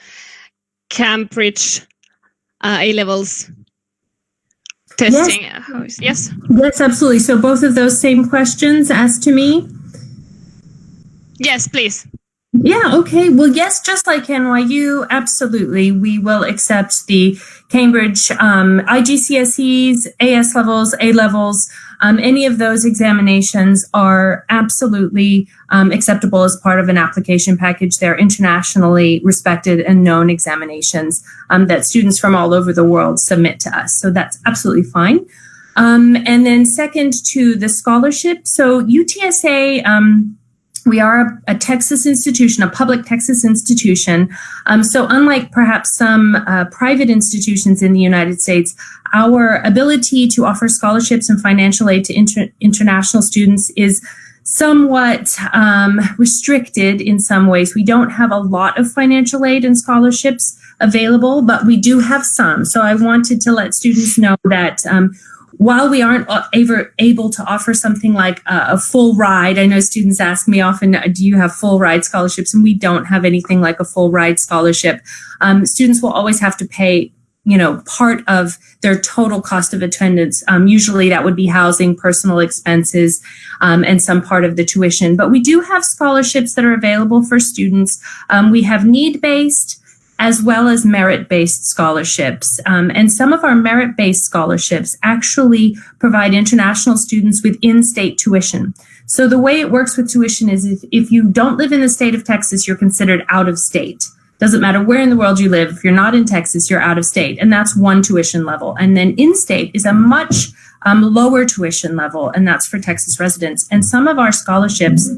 Cambridge A-levels testing? Yes. Yes, absolutely. So both of those same questions asked to me? Yes, please. Yeah, okay. Well, yes, just like NYU, absolutely. We will accept the Cambridge IGCSEs, AS levels, A levels. Any of those examinations are absolutely acceptable as part of an application package. They're internationally respected and known examinations that students from all over the world submit to us. So that's absolutely fine. And then second to the scholarship. So UTSA, we are a Texas institution, a public Texas institution. So unlike perhaps some private institutions in the United States, our ability to offer scholarships and financial aid to international students is somewhat restricted in some ways. We don't have a lot of financial aid and scholarships available, but we do have some. So I wanted to let students know that while we aren't ever able to offer something like a full ride, I know students ask me often, do you have full ride scholarships? And we don't have anything like a full ride scholarship. Students will always have to pay, part of their total cost of attendance. Usually that would be housing, personal expenses, and some part of the tuition. But we do have scholarships that are available for students. We have need-based as well as merit-based scholarships. And some of our merit-based scholarships actually provide international students with in-state tuition. So the way it works with tuition is if you don't live in the state of Texas, you're considered out of state. Doesn't matter where in the world you live, if you're not in Texas, you're out of state. And that's one tuition level. And then in-state is a much lower tuition level, and that's for Texas residents. And some of our scholarships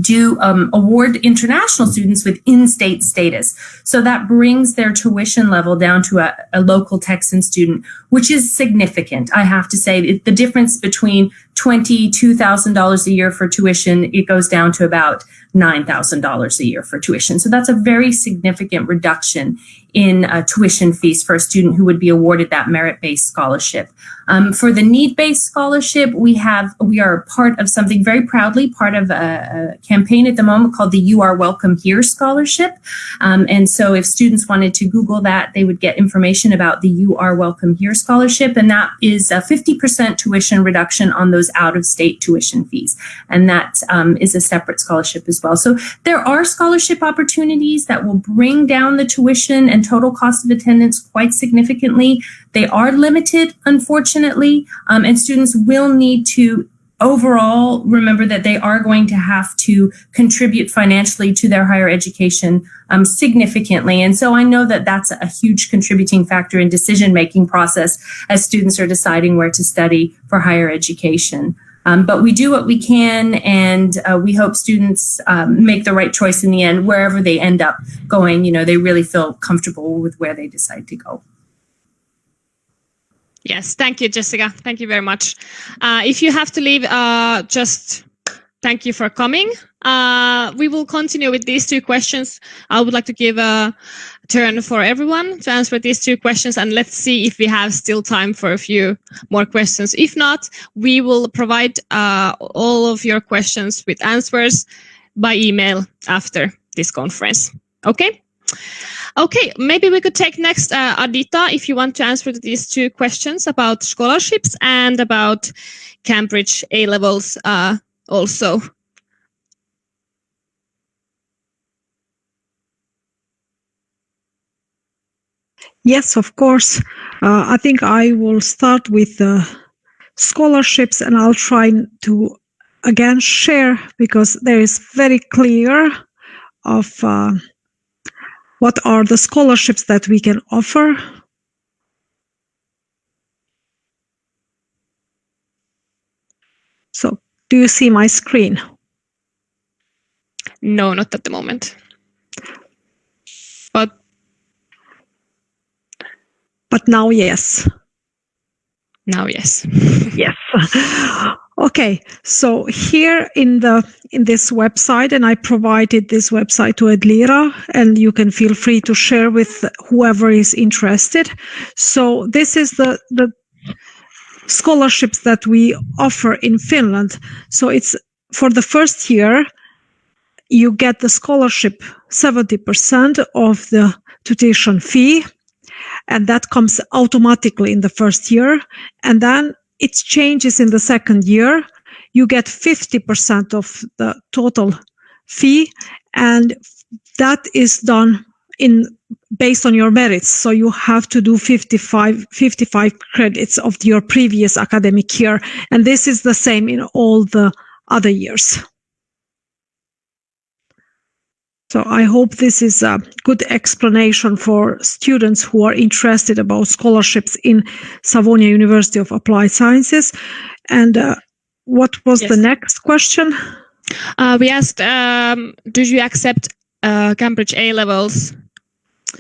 do award international students with in-state status. So that brings their tuition level down to a local Texan student, which is significant. I have to say the difference between $22,000 a year for tuition, it goes down to about $9,000 a year for tuition. So that's a very significant reduction in tuition fees for a student who would be awarded that merit-based scholarship. For the need-based scholarship, we are part of something very proudly, part of a campaign at the moment called the You Are Welcome Here Scholarship. And so if students wanted to Google that, they would get information about the You Are Welcome Here Scholarship. And that is a 50% tuition reduction on those out-of-state tuition fees. And that is a separate scholarship as well. So there are scholarship opportunities that will bring down the tuition and total cost of attendance quite significantly. They are limited, unfortunately, and students will need to overall remember that they are going to have to contribute financially to their higher education significantly. And so I know that that's a huge contributing factor in decision-making process as students are deciding where to study for higher education. But we do what we can, and we hope students make the right choice in the end, wherever they end up going. They really feel comfortable with where they decide to go. Yes, thank you, Jessica. Thank you very much. If you have to leave, just thank you for coming. We will continue with these two questions. I would like to give a turn for everyone to answer these two questions, and let's see if we have still time for a few more questions. If not, we will provide all of your questions with answers by email after this conference. Okay? Okay, maybe we could take next Adita, if you want to answer these two questions about scholarships and about Cambridge A-levels also. Yes, of course. I think I will start with the scholarships, and I'll try to again share, because there is very clear of what are the scholarships that we can offer. So, do you see my screen? No, not at the moment. But now, yes. Now, yes. Yes. Okay. So here in this website, and I provided this website to Edlira, and you can feel free to share with whoever is interested. So this is the scholarships that we offer in Finland. So it's for the first year, you get the scholarship 70% of the tuition fee. And that comes automatically in the first year. And then it changes in the second year. You get 50% of the total fee. And that is done based on your merits. So you have to do 55 credits of your previous academic year. And this is the same in all the other years. So I hope this is a good explanation for students who are interested about scholarships in Savonia University of Applied Sciences. And what was the next question? We asked, do you accept Cambridge A-levels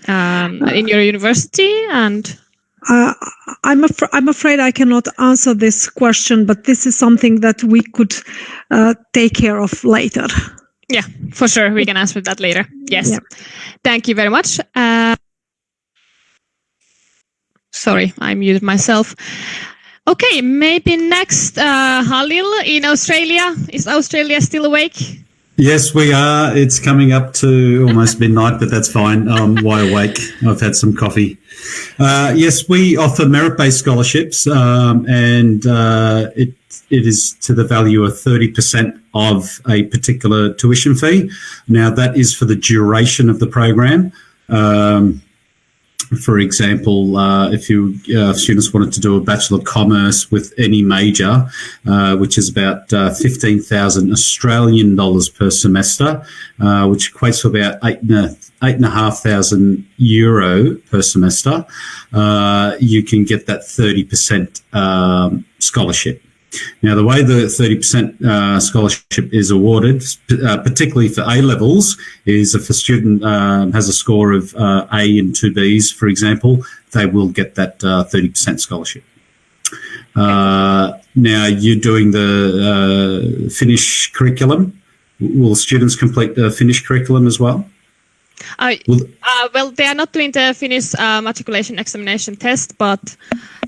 in your university? And I'm afraid I cannot answer this question, but this is something that we could take care of later. Yeah, for sure. We can answer that later. Yes. Yeah. Thank you very much. Sorry, I muted myself. Okay, maybe next, Halil in Australia. Is Australia still awake? Yes, we are. It's coming up to almost midnight, but that's fine. I'm wide awake. I've had some coffee. Yes, we offer merit-based scholarships, and it is to the value of 30% of a particular tuition fee. Now, that is for the duration of the program. For example, if students wanted to do a Bachelor of Commerce with any major, which is about 15,000 Australian dollars per semester, which equates to about €8,500 per semester, you can get that 30% scholarship. Now, the way the 30% scholarship is awarded, particularly for A-levels, is if a student has a score of A and 2 Bs, for example, they will get that 30% scholarship. Now, you're doing the Finnish curriculum. Will students complete the Finnish curriculum as well? Well, they are not doing the Finnish matriculation examination test, but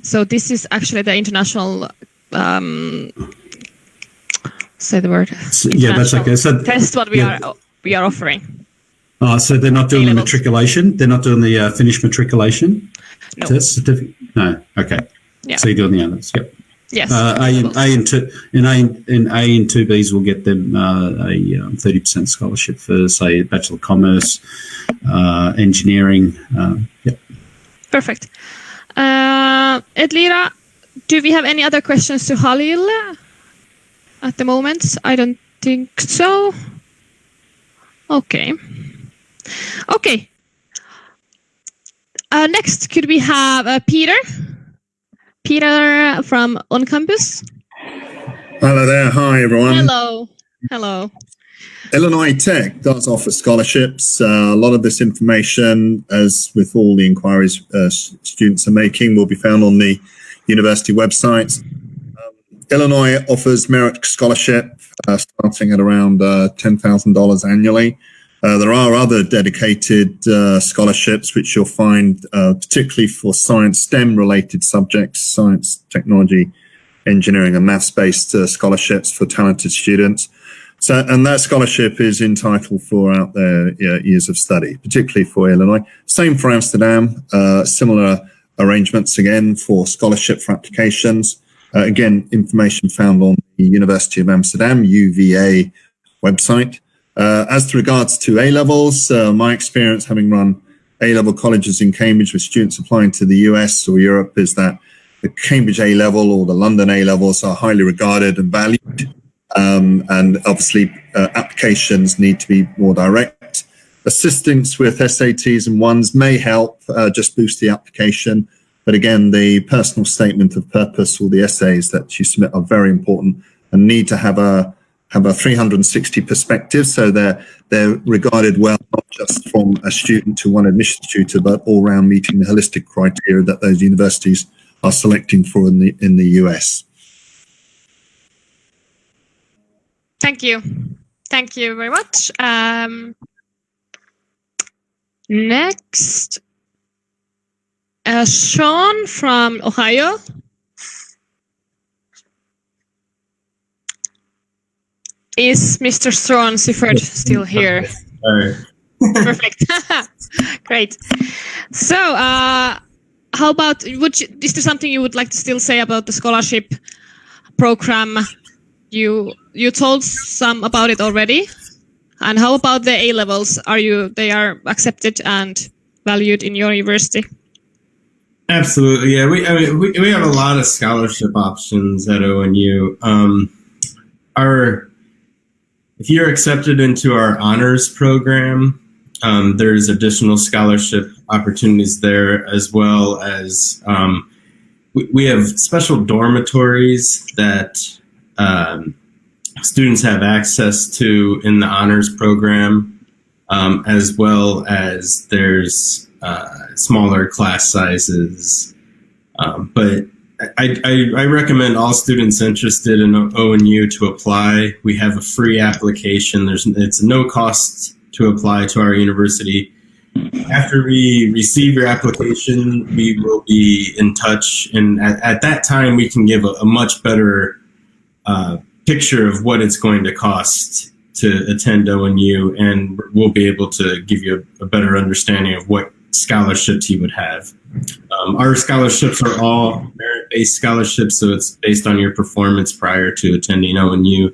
so this is actually the international say the word. Yeah, that's okay. So test what we are offering. So they're not doing the matriculation. They're not doing the Finnish matriculation test certificate. No. Okay. Yeah. So you're doing the others. Yep. Yes. A and 2 Bs will get them a 30% scholarship for, say, Bachelor of Commerce, engineering. Yep. Perfect. Edlira, do we have any other questions to Halil at the moment? I don't think so. Okay. Okay. Next, could we have Peter? Peter from ONCAMPUS. Hello there. Hi, everyone. Hello. Hello. Illinois Tech does offer scholarships. A lot of this information, as with all the inquiries students are making, will be found on the university website. Illinois offers merit scholarship starting at around $10,000 annually. There are other dedicated scholarships which you'll find particularly for science STEM-related subjects, science, technology, engineering and maths-based scholarships for talented students. So, and that scholarship is entitled throughout their years of study, particularly for Illinois. Same for Amsterdam, similar arrangements again for scholarship for applications. Again, information found on the University of Amsterdam, UVA website. As to regards to A-levels, my experience having run A-level colleges in Cambridge with students applying to the US or Europe is that the Cambridge A-level or the London A-levels are highly regarded and valued. And obviously applications need to be more direct. Assistance with SATs and ones may help just boost the application. But again, the personal statement of purpose or the essays that you submit are very important and need to have a 360 perspective. So they're regarded well, not just from a student to one admissions tutor, but all round meeting the holistic criteria that those universities are selecting for in the US. Thank you. Thank you very much. Next, Sean from Ohio. Is Mr. Sean Sifford still here? All right. Perfect. Great. So, how about, is there something you would like to still say about the scholarship program? You told some about it already. And how about the A-levels? They are accepted and valued in your university? Absolutely, yeah. We have a lot of scholarship options at ONU. If you're accepted into our honors program, there's additional scholarship opportunities there, as well as we have special dormitories that students have access to in the honors program, as well as there's smaller class sizes. But I recommend all students interested in ONU to apply. We have a free application. It's no cost to apply to our university. After we receive your application, we will be in touch, and at that time we can give a much better picture of what it's going to cost to attend ONU, and we'll be able to give you a better understanding of what scholarships you would have. Our scholarships are all merit-based scholarships, so it's based on your performance prior to attending ONU,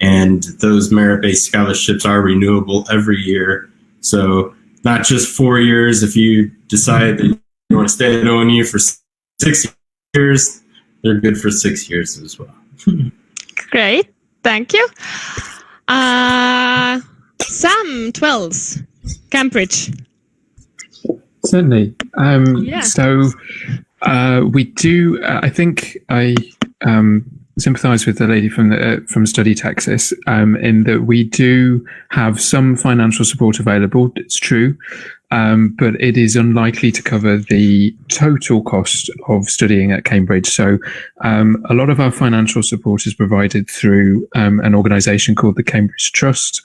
and those merit-based scholarships are renewable every year. So not just 4 years. If you decide that you want to stay at ONU for 6 years, they're good for 6 years as well. Great, thank you. Sam Twells, Cambridge. Certainly. Yeah. So we do. I think I sympathise with the lady from Study Texas in that we do have some financial support available. It's true, but it is unlikely to cover the total cost of studying at Cambridge. So a lot of our financial support is provided through an organisation called the Cambridge Trust.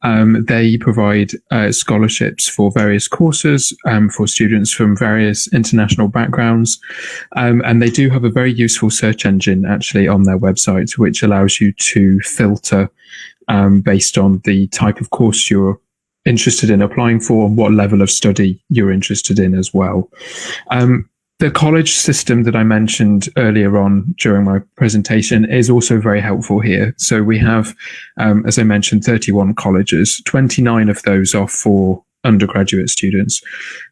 They provide scholarships for various courses for students from various international backgrounds. And they do have a very useful search engine actually on their website, which allows you to filter based on the type of course you're interested in applying for and what level of study you're interested in as well. The college system that I mentioned earlier on during my presentation is also very helpful here. So we have, as I mentioned, 31 colleges. 29 of those are for undergraduate students,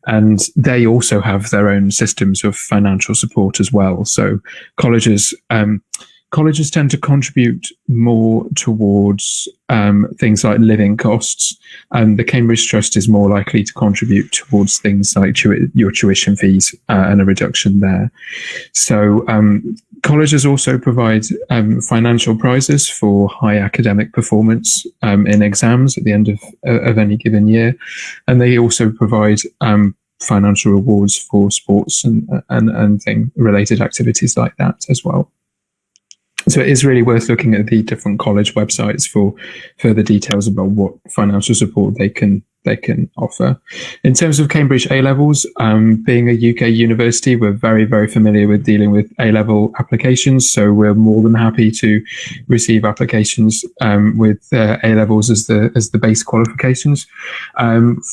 and they also have their own systems of financial support as well. So colleges tend to contribute more towards things like living costs, and the Cambridge Trust is more likely to contribute towards things like your tuition fees and a reduction there. So colleges also provide financial prizes for high academic performance in exams at the end of any given year, and they also provide financial rewards for sports and thing related activities like that as well. So it is really worth looking at the different college websites for further details about what financial support they can they can offer. In terms of Cambridge A-levels, being a UK university, we're very, very familiar with dealing with A-level applications. So we're more than happy to receive applications with A-levels as the base qualifications.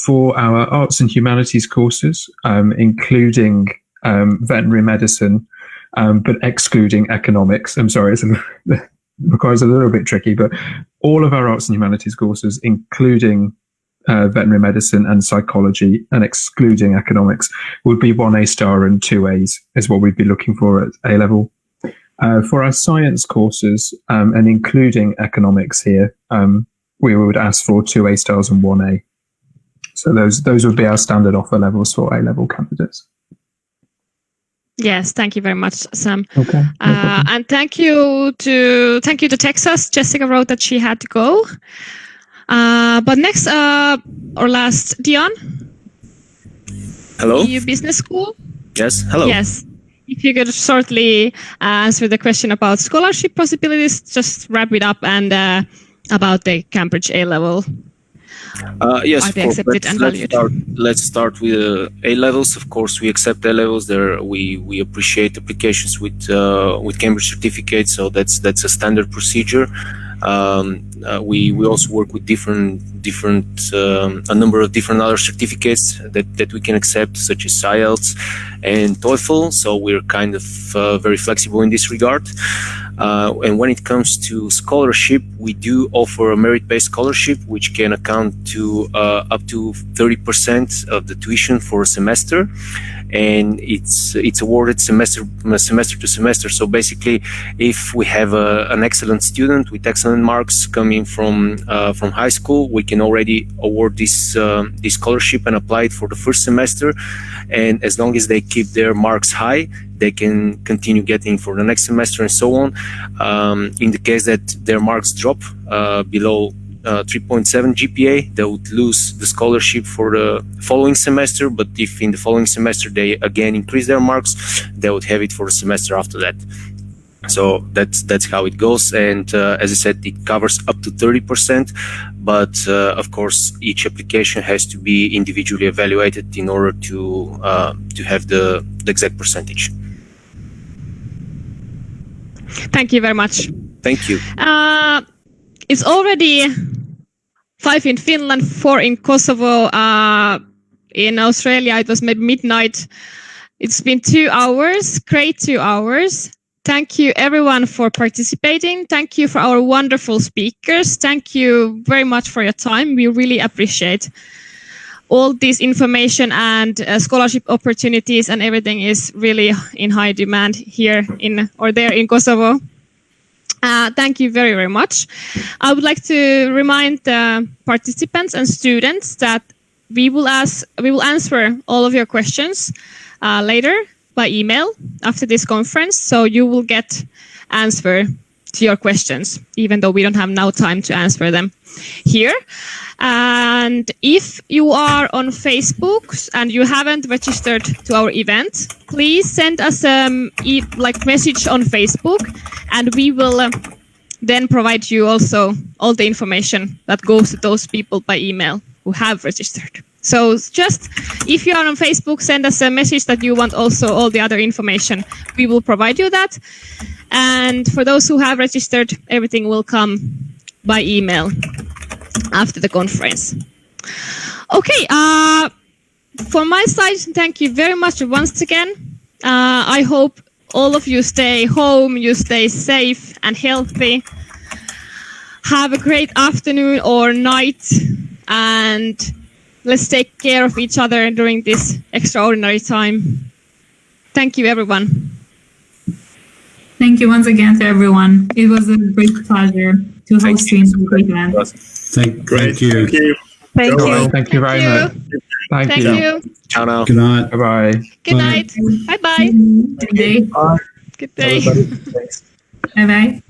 For our arts and humanities courses, including veterinary medicine, but excluding economics. I'm sorry, it requires a little bit tricky, but all of our arts and humanities courses, including veterinary medicine and psychology and excluding economics, would be 1A star and 2As is what we'd be looking for at A level. For our science courses, and including economics here, we would ask for 2A stars and 1A. So those would be our standard offer levels for A level candidates. Yes, thank you very much, Sam. Okay. And thank you to Texas. Jessica wrote that she had to go. But next, or last, Dion. Hello. EU Business School. Yes. Hello. Yes. If you could shortly answer the question about scholarship possibilities, just wrap it up, and about the Cambridge A level. Yes, Are they accepted and valued? Let's start with A levels. Of course, we accept A levels. There, we appreciate applications with Cambridge certificates. So that's a standard procedure. We also work with a number of different other certificates that we can accept, such as IELTS and TOEFL. So we're kind of very flexible in this regard. And when it comes to scholarship, we do offer a merit-based scholarship, which can account to up to 30% of the tuition for a semester, and it's awarded semester to semester. So basically, if we have an excellent student with excellent marks coming from high school, we can already award this scholarship and apply it for the first semester. And as long as they keep their marks high, they can continue getting for the next semester and so on. In the case that their marks drop below 3.7 GPA, they would lose the scholarship for the following semester. But if in the following semester they again increase their marks, they would have it for the semester after that. So that's how it goes. And as I said, it covers up to 30%. But of course, each application has to be individually evaluated in order to have the exact percentage. Thank you very much. Thank you. It's already 5 in Finland, 4 in Kosovo. In Australia, it was maybe midnight. It's been 2 hours, great 2 hours. Thank you everyone for participating. Thank you for our wonderful speakers. Thank you very much for your time. We really appreciate all this information, and scholarship opportunities and everything is really in high demand here in Kosovo. Thank you very, very much. I would like to remind the participants and students that we will answer all of your questions later by email after this conference. So you will get answer to your questions, even though we don't have now time to answer them here. And if you are on Facebook and you haven't registered to our event, please send us message on Facebook, and we will then provide you also all the information that goes to those people by email who have registered. So just if you are on Facebook, send us a message that you want also all the other information. We will provide you that. And for those who have registered, everything will come by email after the conference. Okay, for my side, thank you very much once again. I hope all of you stay home, you stay safe and healthy. Have a great afternoon or night, and let's take care of each other during this extraordinary time. Thank you, everyone. Thank you once again to everyone. It was a great pleasure to host you in the great event. Thank you. Thank Thank you very much. Thank you. Ciao now. Good night. Bye-bye. Good night. Bye-bye. Good day. Good day. Bye-bye.